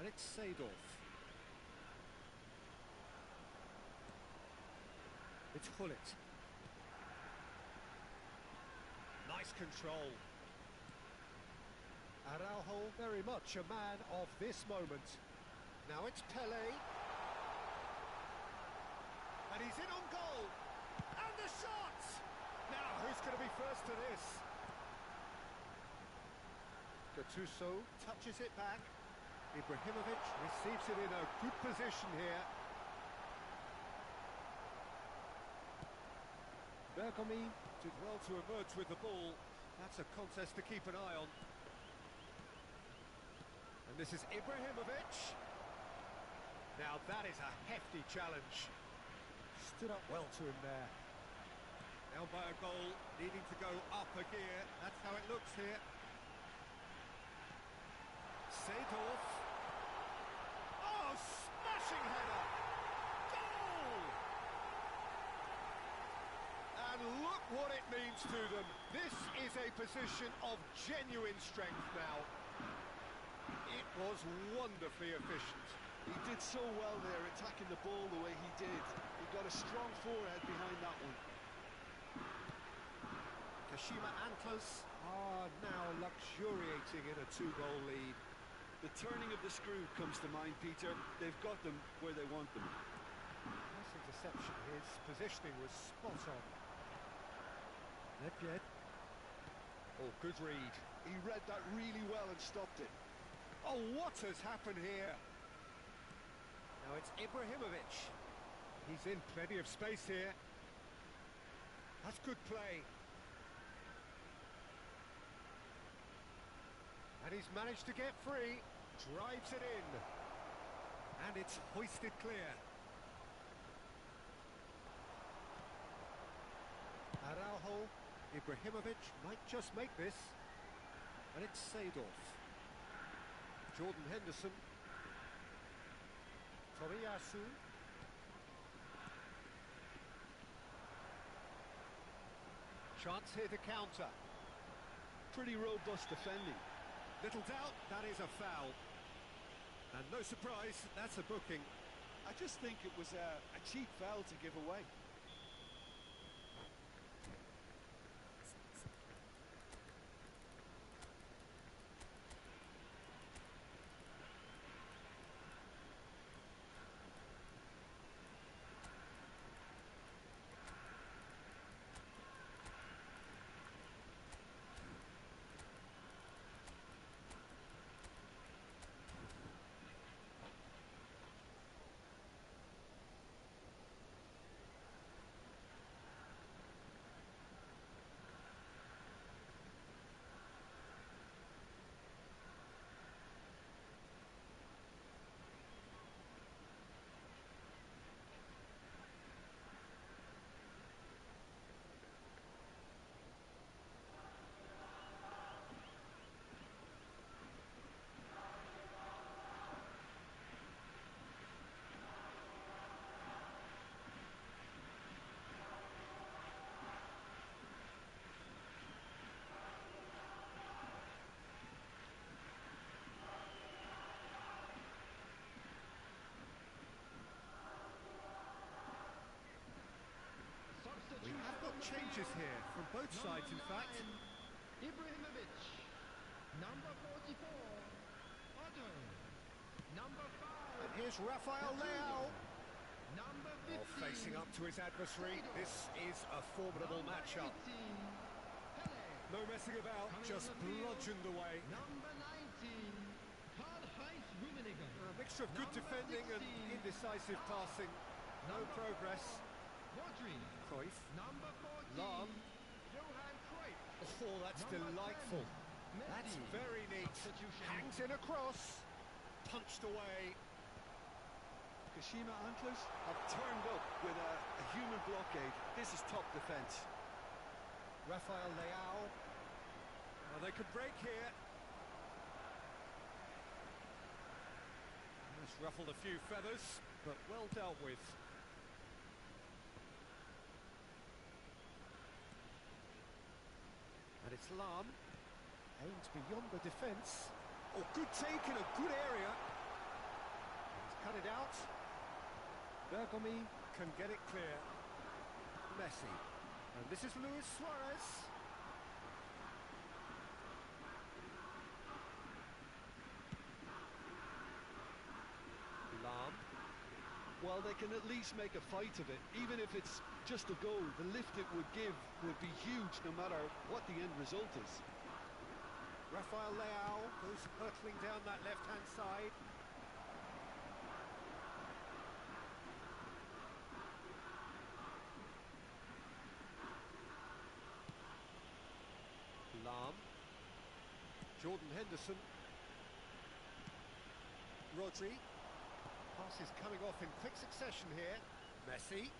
And it's Seedorf. It's Hullet. Nice control. Araujo, very much a man of this moment. Now it's Pele. And he's in on goal. And the shot! Now, who's going to be first to this? Gattuso touches it back. Ibrahimovic receives it in a good position here. Bergomi did well to emerge with the ball. That's a contest to keep an eye on. And this is Ibrahimovic. Now that is a hefty challenge. Stood up well to him there. Now by a goal, needing to go up a gear. That's how it looks here. Seedorf. Oh, smashing header! Goal! And look what it means to them. This is a position of genuine strength now. It was wonderfully efficient. He did so well there, attacking the ball the way he did. He got a strong forehead behind that one. Kashima Antlers are now luxuriating in a 2-goal lead. The turning of the screw comes to mind, Peter. They've got them where they want them. Nice interception. His positioning was spot on. Nepjet. Oh, good read. He read that really well and stopped it. Oh, what has happened here? Now it's Ibrahimovic. He's in plenty of space here. That's good play. And he's managed to get free. Drives it in. And it's hoisted clear. Araujo. Ibrahimovic might just make this. And it's Seedorf. Jordan Henderson. Tomiyasu. Chance here to counter. Pretty robust defending. Little doubt, that is a foul. And no surprise, that's a booking. I just think it was a cheap foul to give away. We have got changes here from both sides, in fact. Ibrahimovic. Number 44, Otto. Number 5. And here's Rafael Leao. Number Oh, facing up to his adversary, this is a formidable matchup. No messing about, just bludgeoned away. Number 19, Karl-Heinz Rummenigge. A mixture of good defending and indecisive passing. No progress. Rodri. Cruyff. Number 14, Lahm. Johan Cruyff. Oh, that's Number delightful. 10, That's Messi. very neat. Substitution. Hangs in a cross. Punched away. Kashima Antlers have turned up with a human blockade. This is top defence. Rafael Leao. Well, they could break here. Just ruffled a few feathers, but well dealt with. And it's Lahm. Aims beyond the defence. Oh, good take in a good area. He's cut it out. Bergomi can get it clear. Messi. And this is Luis Suarez. Lahm. Well, they can at least make a fight of it. Even if it's just a goal, the lift it would give would be huge no matter what the end result is. Rafael Leao, who's hurtling down that left-hand side. Lahm. Jordan Henderson. Rodri. Passes coming off in quick succession here. Messi.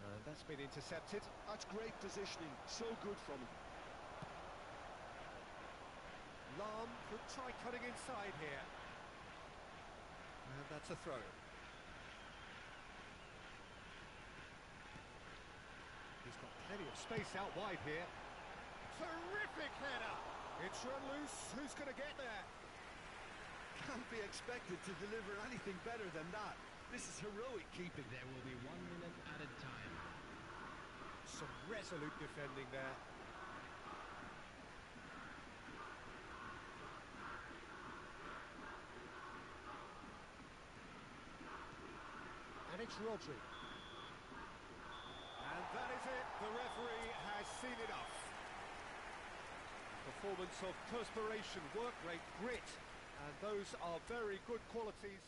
And that's been intercepted. That's great positioning. So good from him. Lahm could try cutting inside here. And that's a throw. He's got plenty of space out wide here. Terrific header! It's run loose. Who's going to get there? Can't be expected to deliver anything better than that. This is heroic keeping. There will be 1 minute added time. Some resolute defending there. And it's Rodri. And that is it. The referee has seen enough. Performance of perspiration, work rate, grit. And those are very good qualities.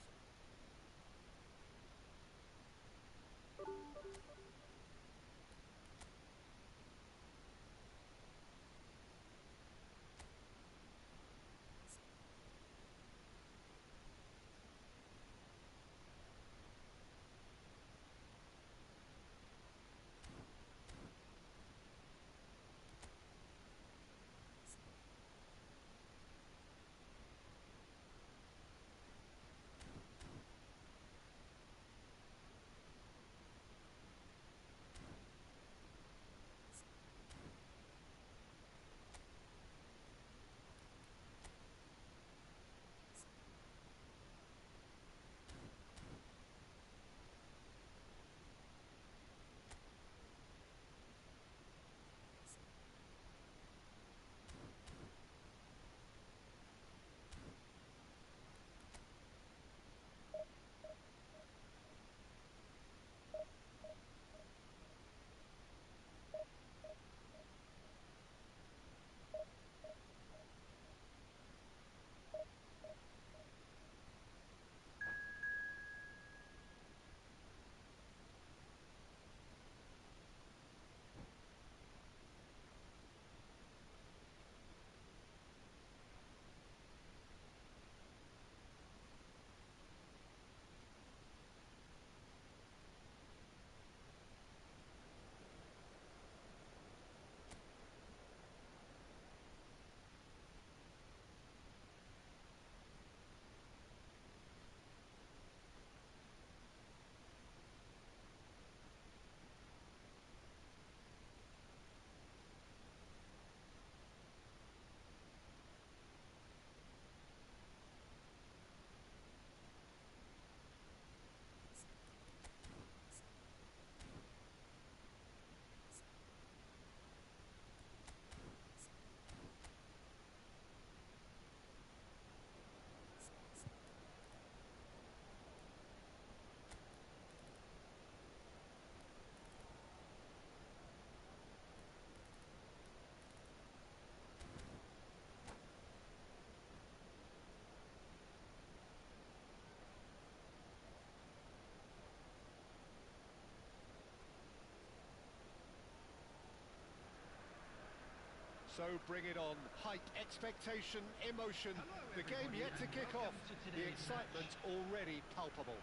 So bring it on. Hype, expectation, emotion. The game yet to kick off. The excitement already palpable.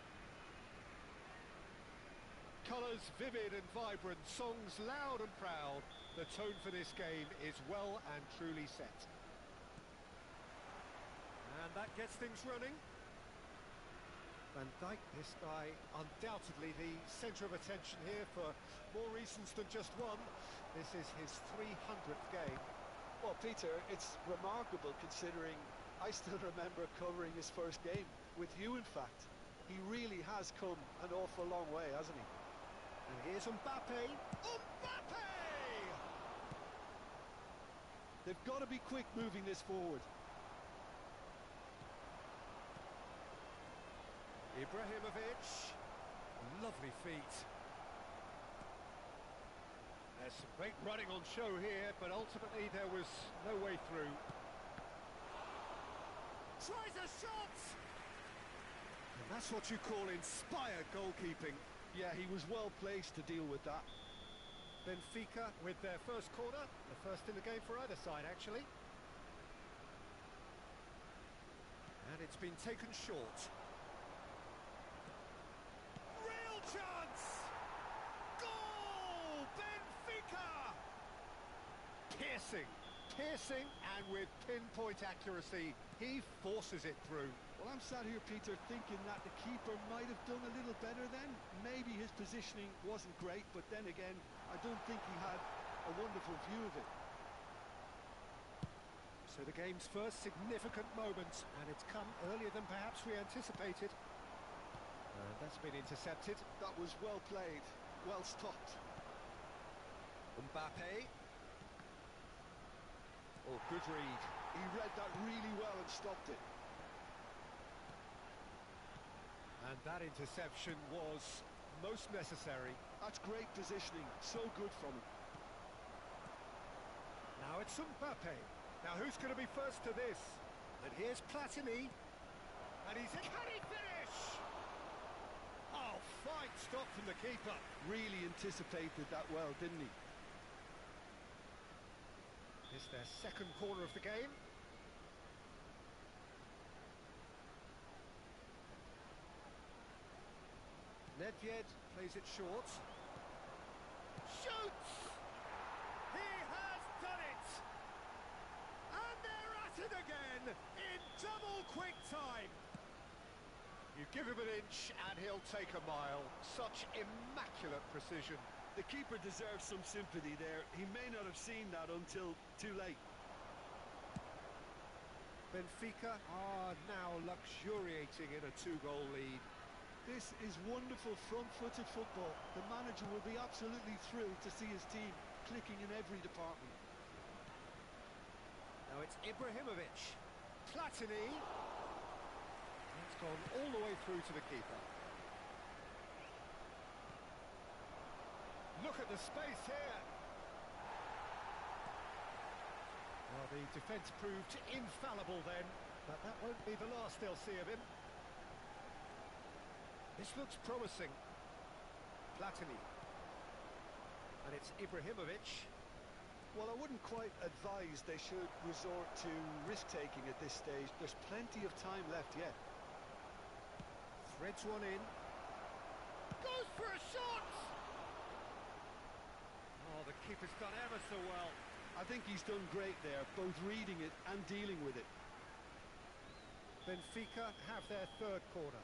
Colours vivid and vibrant, songs loud and proud. The tone for this game is well and truly set. And that gets things running. Van Dijk, this guy, undoubtedly the centre of attention here for more reasons than just one. This is his 300th game. Well, Peter, it's remarkable considering I still remember covering his first game, with you in fact. He really has come an awful long way, hasn't he? And here's Mbappe. Mbappe! They've got to be quick moving this forward. Ibrahimovic. Lovely feet. There's some great running on show here, but ultimately there was no way through. Tries a shot! And that's what you call inspired goalkeeping. Yeah, he was well placed to deal with that. Benfica with their first corner, the first in the game for either side actually. And it's been taken short. Real chance! Goal! Benfica! Piercing, and with pinpoint accuracy, he forces it through. Well, I'm sat here, Peter, thinking that the keeper might have done a little better then. Maybe his positioning wasn't great, but then again, I don't think he had a wonderful view of it. So the game's first significant moment, and it's come earlier than perhaps we anticipated. That's been intercepted. That was well played, well stopped. Mbappe. Oh, good read. He read that really well and stopped it. And that interception was most necessary. That's great positioning, so good from him. Now it's Mbappe. Now who's going to be first to this? And here's Platini. And he's in. Can he finish? Oh, fine stop from the keeper. Really anticipated that well, didn't he? It's their second corner of the game. Nedved plays it short. Shoots! He has done it! And they're at it again in double quick time. You give him an inch and he'll take a mile. Such immaculate precision. The keeper deserves some sympathy there. He may not have seen that until too late. Benfica are now luxuriating in a 2-goal lead. This is wonderful front-footed football. The manager will be absolutely thrilled to see his team clicking in every department. Now it's Ibrahimovic. Platini. It's gone all the way through to the keeper. Look at the space here. Well, the defence proved infallible then, but that won't be the last they'll see of him. This looks promising. Platini. And it's Ibrahimovic. Well, I wouldn't quite advise they should resort to risk-taking at this stage. There's plenty of time left yet. Threads one in. Goes for a shot! Oh, the keeper's done ever so well. I think he's done great there, both reading it and dealing with it. Benfica have their third corner.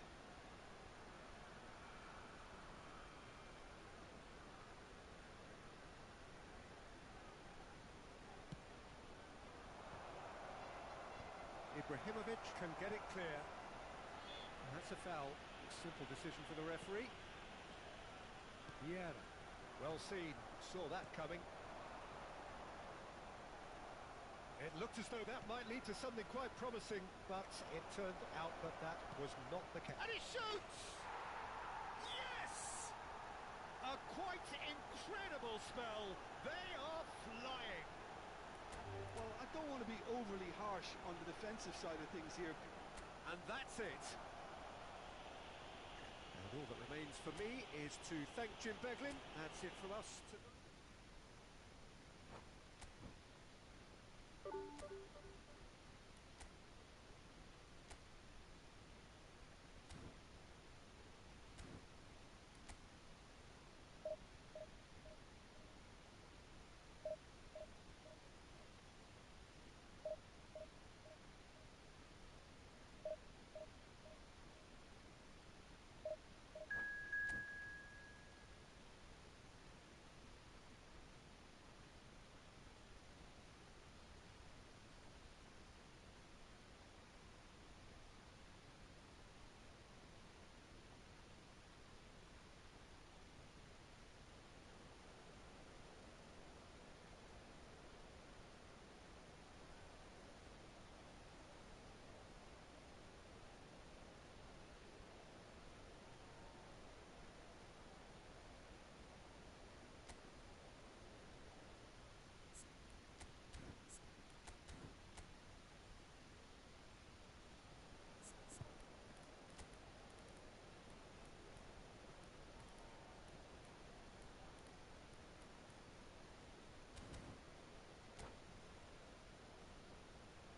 Ibrahimovic can get it clear. And that's a foul. Simple decision for the referee. Yeah, well seen. Saw that coming. It looked as though that might lead to something quite promising, but it turned out that that was not the case. And he shoots! Yes! A quite incredible spell. They are flying. Well, I don't want to be overly harsh on the defensive side of things here. And that's it. And all that remains for me is to thank Jim Beglin. That's it from us.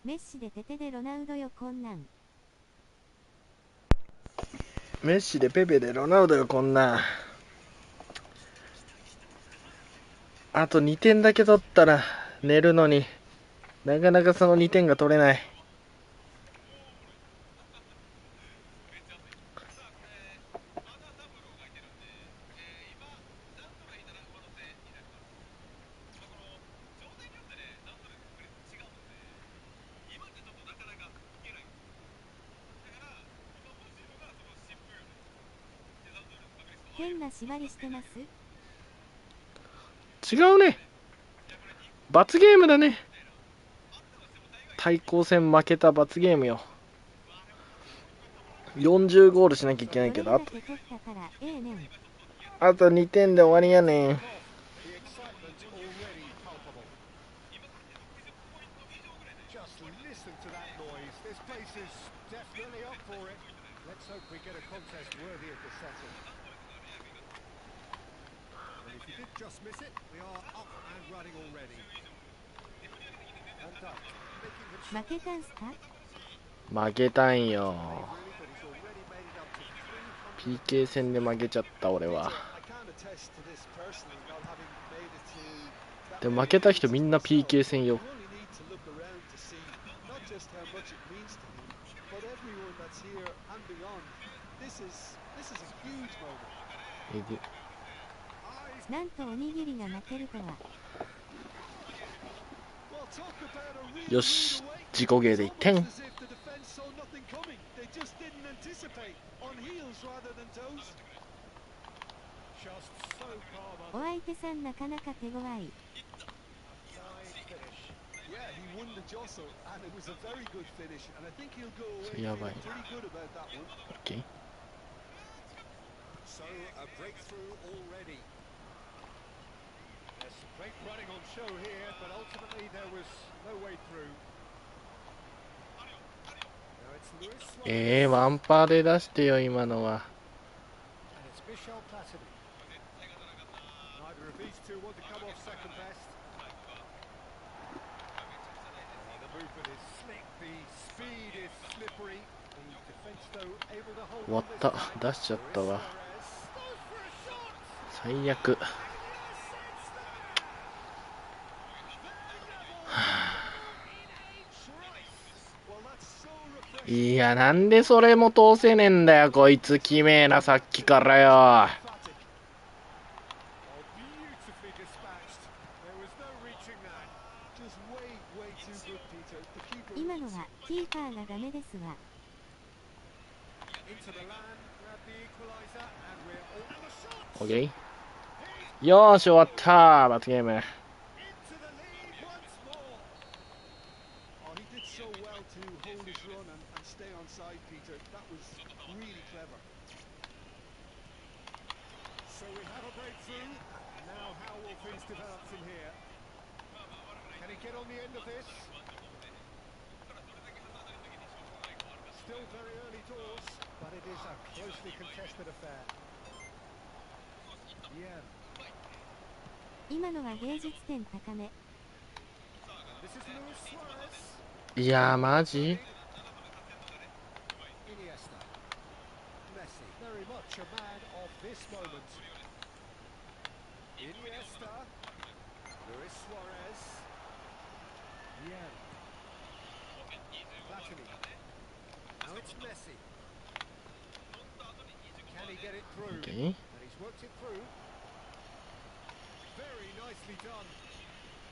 メッシでテテでロナウドよこんなん。メッシでペペでロナウドよこんなん。あと2点だけ取ったら寝るのに、なかなかその2点が取れない。変な縛りしてます？違うね。罰ゲームだね。対抗戦負けた罰ゲームよ。40ゴールしなきゃいけないけど、あと2点で終わりやねん。The excitement already palpable. Just listen to that noise. This place is definitely up for it. Let's hope we get a contest worthy of the setting. And if you did just miss it, we are up and running already. And Dutch making the 負けたんすか？負けたんよ。 really, but he's already made it up to 300. PK 戦で負けちゃった俺は。 I can't attest to this personally, not having made it to that でも many 負けた人 games みんな PK 戦 You よ。 only need to look around to see not just how much it means to him, but everyone that's here and beyond. This is a huge moment. なんとおにぎりが負けるとは。Well, talk about a real よし、 rude awakening. 自己芸で1 It's 点。 almost as if the defense saw nothing coming. They just didn't anticipate on heels rather than toes. Just so calm お相手さんなかなか手強い。 fine finish. Yeah, he won the jostle, and it was a very good finish. And I think he'll go away Yeah, feeling right. pretty good about that one. OK。 So a breakthrough already. There's some great running on show here, but ultimately there was no way through. Now it's Luis Suarez ワンパーで出してよ今のは。 and it's Michel Platini. Neither of these two want to come off second best. The movement is slick, the speed is slippery. The defense though able to hold 終わ on っ this た。 time. 出しちゃったわ。 Suarez goes for a shot. 最悪。 Well, that's so refreshing. いや、なんでそれも通せねえんだよこいつ。きめえなさっきからよ。 Emphatic. Oh, beautifully dispatched. There was no reaching that. Just way too good, Peter. The keeper 今のはキーパーがダメですわ。 Into the land, grab the equalizer, and we're all the shots. OK。よーし終わった罰ゲーム。 Into the lead once more. Oh, he did so well to hold his run and stay on side, Peter. That was really clever. So we have a breakthrough. Now how will things develop from here? Can he get on the end of this? Still very early doors, but it is a closely contested affair. Yeah, 今のは芸術点高め。 this is Luis Suarez. いやーマジ Iniesta. Messi. Very much a man of this moment. Iniesta. Luis Suarez. Yeah. Platini. Now it's Messi. Can he get it through? OK。 And he's worked it through. Very nicely done.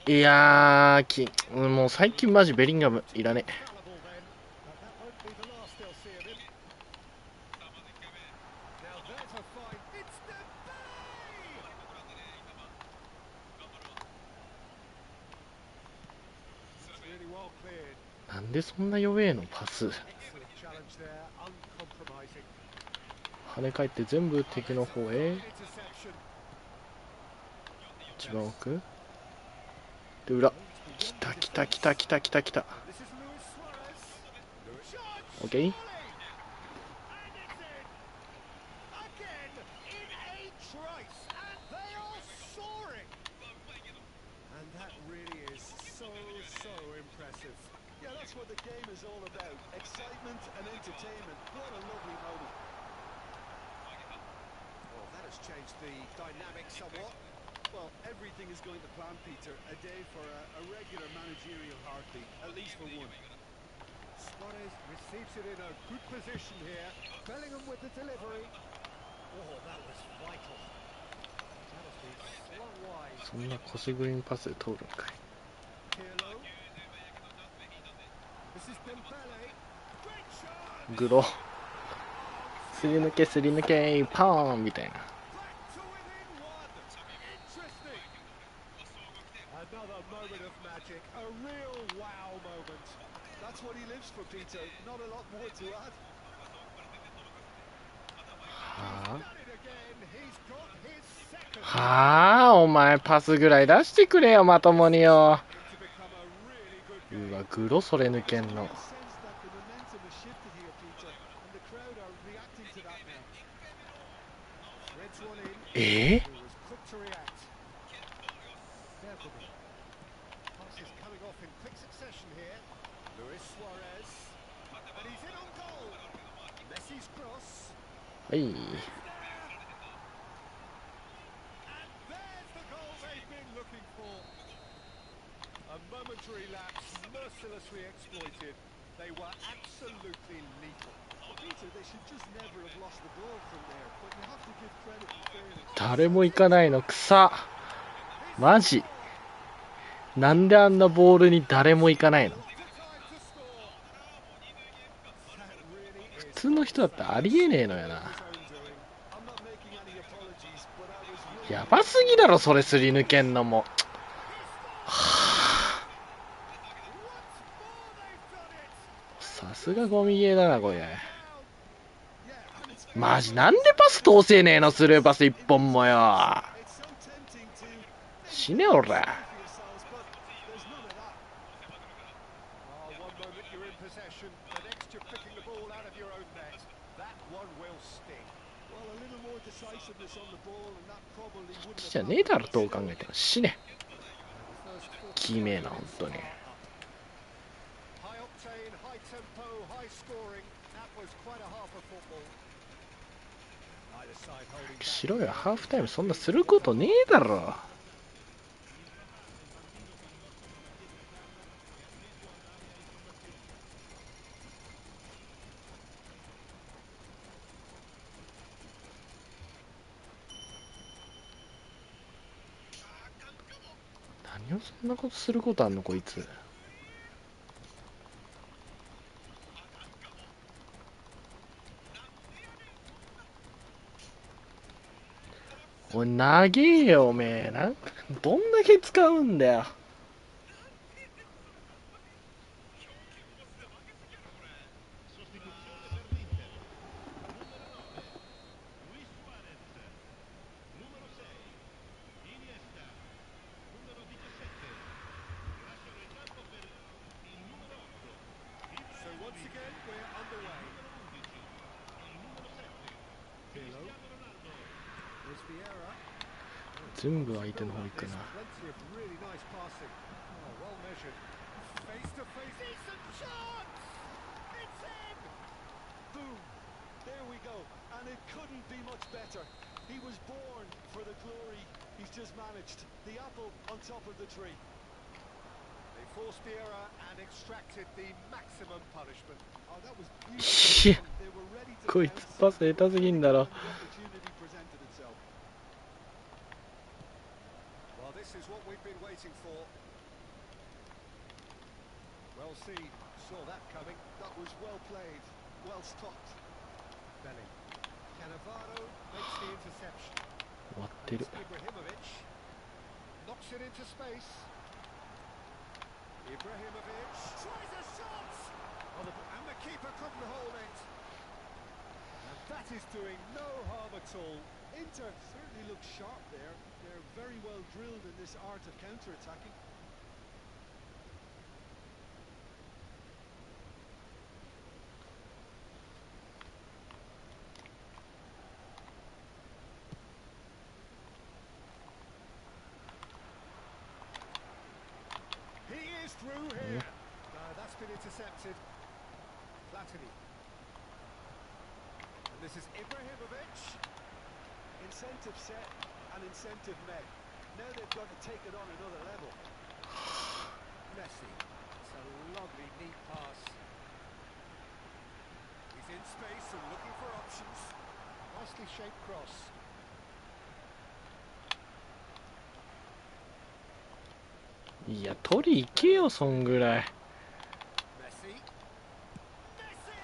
いやーもう最近マジベリンガムいらねえ。 Fallible then, but that won't be the last they'll see of him. Now there's a fight. It's the It's really well cleared. なんでそんな弱えのパス。 Excellent challenge there, uncompromising. 跳ね返って全部敵の方へ。 Interception. 一番奥で裏。来た来た来た来た来た来た。 This is Luis Suarez. Shot! OK。 And it's in. Again in a trice, and they are soaring. And that really is so impressive. Yeah, that's what the game is all about. Excitement and entertainment. What a lovely moment. Well, that has changed the dynamic somewhat. Well, everything is going to plan, Peter. A day for a regular managerial heartbeat, at least for one. Suarez receives it in a good position here. Bellingham with the delivery. Oh, that was vital. That has been slung wide. そんな腰食いにパスで通るんかい。 Pirlo. This is Dembele. Great shot. グロ。すり抜けすり抜けパーンみたいな。 Back to within one. Interesting. Another moment of magic. A real wow moment. That's what he lives for, Peter. Not a lot more to add. は Done it again. He's got his second. あ、はあ、お前パスぐらい出してくれよまともによ。 To become a really good うわ game. グロそれ抜けんの。 Real sense that the momentum has shifted here, Peter, and the crowd are reacting to that now. Threads one in. え Who was quick to react. Beverly. Passes coming off in quick succession here. Luis Suarez. And he's in on goal. Messi's cross. はい。 And there's the goal they've been looking for. A momentary lapse, mercilessly exploited. They were absolutely lethal. Well, Peter, they should just never have lost the ball from there, but you have to give credit and fairness. 誰も行かないの草。マジ。なんであんなボールに誰も行かないの。 Lot of time to score. That really is 普通の人だったらありえねえのやな。 his own doing. I'm not making any apologies, but I was really やばすぎだろそれすり抜けんのも。 Once more they've done it. さすがゴミゲーだなこれ。 Yeah, and it's マジなんでパス通せねえのスルーパス一本もよ。 so tempting to 死ねおら。 for yourselves, but there's none of that. Oh, one moment you're in possession, the next you're picking the ball out of your own net. That one will sting. Well, a little more decisiveness on the ball, and that probably wouldn't じゃ have ねえだろ happened. どう考えても死ね。 First きめえな本当に。 High octane, high tempo, high scoring. That was quite a half of football. Either side holding back. 白よハーフタイムそんなすることねえだろ。 何をそんなことすることあんのこいつ。おい長えよおめえなんかどんだけ使うんだよ。 Sostituzione per l'Inter. Numero 9, Luis Suarez. Numero 6, Iniesta. Numero 17, lasciano il campo per il numero 8, So once again we're underway. numero 11, il numero 7, Pirlo. Cristiano Ronaldo. There's Vieira. 全部相手の方行く There's な。 plenty of really nice passing. Oh, well measured. Face to face. Decent chance. It's in. Boom! There we go, and it couldn't be much better. He was born for the glory he's just managed. The apple on top of the tree. They forced the error and extracted the maximum punishment. Oh, that was いや beautiful. They were ready to こいつ pounce パス下手すぎんだろ。 when the opportunity presented itself. Well, this is what we've been waiting for. Well seen. Saw that coming. That was well played, well stopped. Belling. Cannavaro makes the interception. 終わって And る it's。 Ibrahimovic. Knocks it into space. Ibrahimovic tries a shot. Oh, and the keeper couldn't hold it. And that is doing no harm at all. Inter certainly looks sharp there. They're very well drilled in this art of counter-attacking. He is through here. That's been intercepted. Platini. And this is Ibrahimovic. Incentive set and incentive met. Now they've got to take it on another level. Messi. It's a lovely, neat pass. He's in space and looking for options. Nicely shaped cross.いや取り行けよそんぐらい。 Messi. Messi!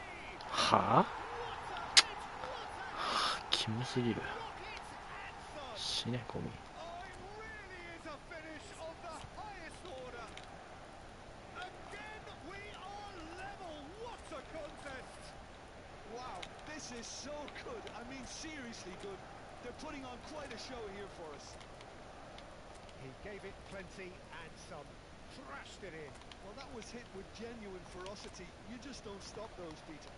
はあ、 What a hit! キモすぎる。 Rocket and 死ねゴミ。 Oh, it really is a finish of the highest order. Again, we are level. What a contest! Wow, this is so good. I mean, seriously good. They're putting on quite a show here for us. He gave it plenty and some. Thrashed it in. Well, that was hit with genuine ferocity. You just don't stop those, Peter.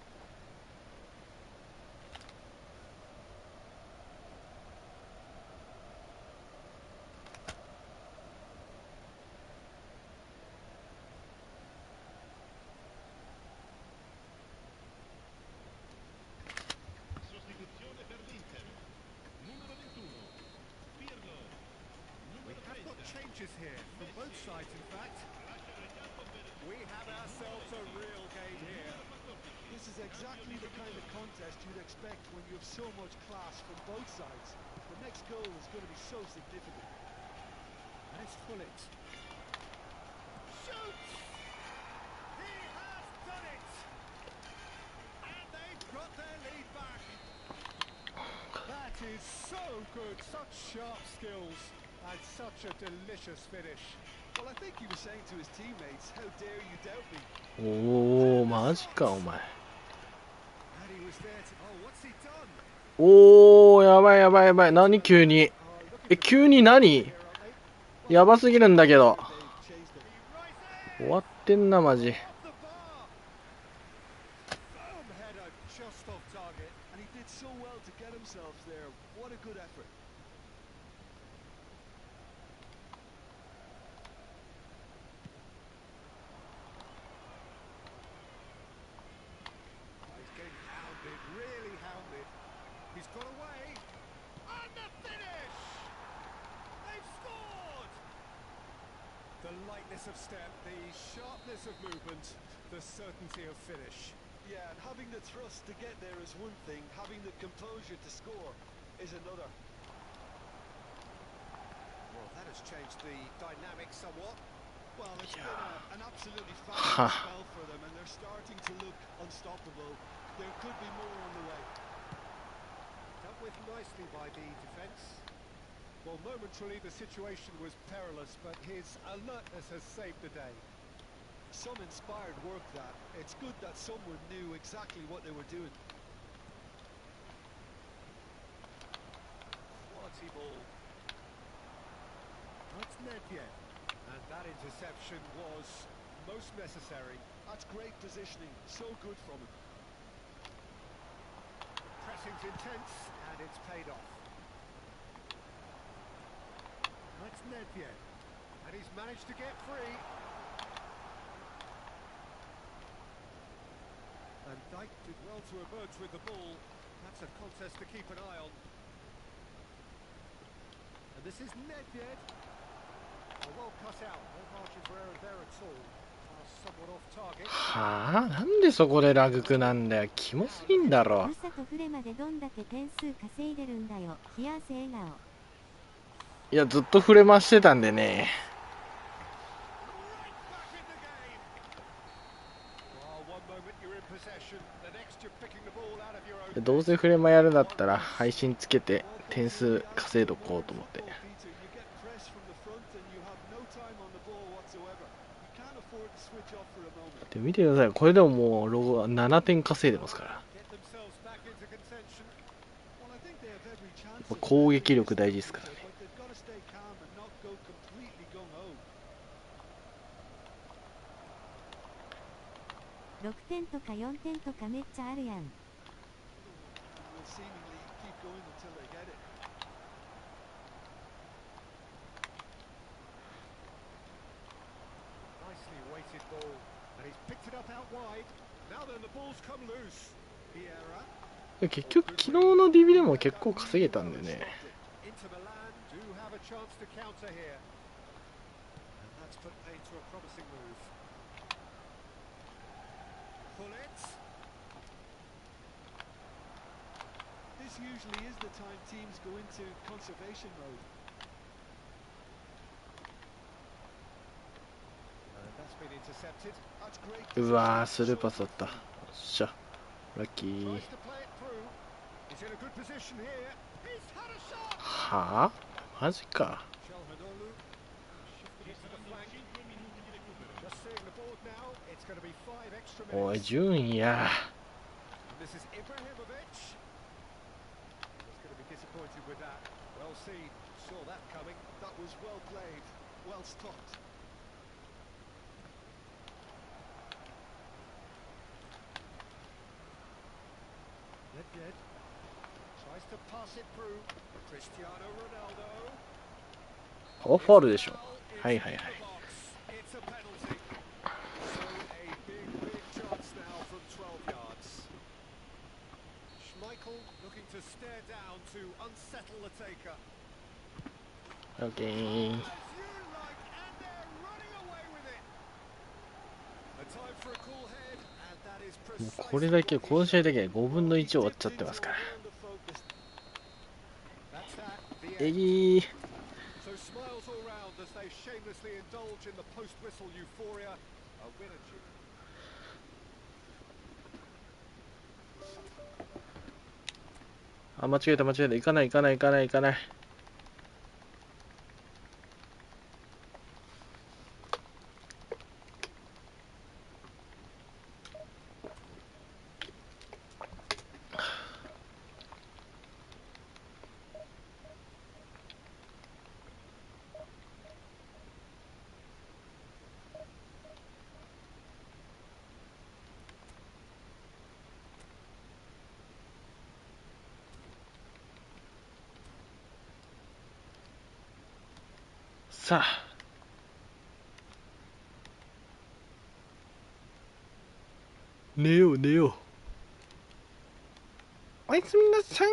Sostituzione per l'Inter. Numero 21. Pirlo. We Numero have got 30. changes here from both sides, in fact. Lasciano il campo per We have ourselves a real game here. This is exactly the kind of contest you'd expect when you have so much class from both sides. The next goal is going to be so significant. And it's Hullet. Shoots! He has done it! And they've got their lead back. That is so good. Such sharp skills and such a delicious finish. Well, I think he was saying to his teammates, how dare you doubt me? おおマジかお前。 And he was there to... Oh, what's he done? おおやばいやばいやばい。何急に。 Oh, looking え急に何 here, aren't they? やばすぎるんだけど。 They've chased it. He rises! 終わってんなマジ。 Off the bar! Boom header just off target. And he did so well to get himself there. What a good effort. He's getting hounded, really hounded. He's got away. And the finish! They've scored! The lightness of step, the sharpness of movement, the certainty of finish. Yeah, and having the thrust to get there is one thing. Having the composure to score is another. Well, that has changed the dynamic somewhat. Well, it's Yeah. been an absolutely fabulous spell for them, and they're starting to look unstoppable. There could be more on the way. Dealt with nicely by the defence. Well, momentarily the situation was perilous, but his alertness has saved the day. Some inspired work that. It's good that someone knew exactly what they were doing. Quality ball. That's Nedved. And that interception was most necessary. That's great positioning. So good from him. Pressing's intense, and it's paid off. That's Nedved. And he's managed to get free. And Dijk did well to emerge with the ball. That's a contest to keep an eye on. And this is Nedved. Well cut out. No margin for error there at all. Somewhat off target. はあなんでそこでラグクなんだよ。キモすぎんだろ。ルサとフレまでどんだけ点数稼いでるんだよ。冷や汗笑顔。いやずっと触れましてたんでね。 Right back in the game. Oh, one moment you're in possession, the next you're picking the ball out of your own. どうせフレマやるんだったら配信つけて点数稼いどこうと思って。 Peter, you get pressed from the front and you have no time on the ball whatsoever. You can't afford to switch off for a moment. で見てください。これでももう7点稼いでますから。 Get themselves back into contention. Well, I think they have every chance. 攻撃力大事ですからね。 But they've got to stay calm and not go completely gung-ho. 6点とか4点とかめっちゃあるやん。 And will seemingly keep going until they get it. Nicely weighted ball, And he's picked it up out wide. Now then, the ball's come loose. Vieira. 結局昨日の DB でも結構稼げたんでね。 Inter Milan do have a chance to counter here. And that's put paid to a promising move. Pull it. This usually is the time teams go into conservation mode. And that's been intercepted. That's great. うわー、スルーパスだった。よっしゃ、ラッキー。 Tries to play it through. He's in a good position here. He's had a shot. はあ、マジか。 Calhanoglu shifted it to the flank. Just seeing the board now. It's going to be 5 extra おい、 minutes. 順位や。 And this is Ibrahimovic. He's going to be disappointed with that. Well seen. Saw that coming. That was well played, well stopped. Dead. Tries to pass it through. Cristiano Ronaldo. フォールでしょ。はいはいはい。 It's a penalty. So a big chance now from 12 yards. Schmeichel looking to stare down to unsettle the taker. オッケー。 As you like, and they're running away with it. A time for a cool head, and that is もう precisely これだけ、 what この試合だけで5分の1終わっちゃってますから。 That's that. え The ぎー。 So smiles all round as they shamelessly indulge in the post-whistle euphoria. A winner tune. あ、間違えた間違えた。行かない行かない行かない行かない。さあ、寝よう寝よう。おやすみなさい。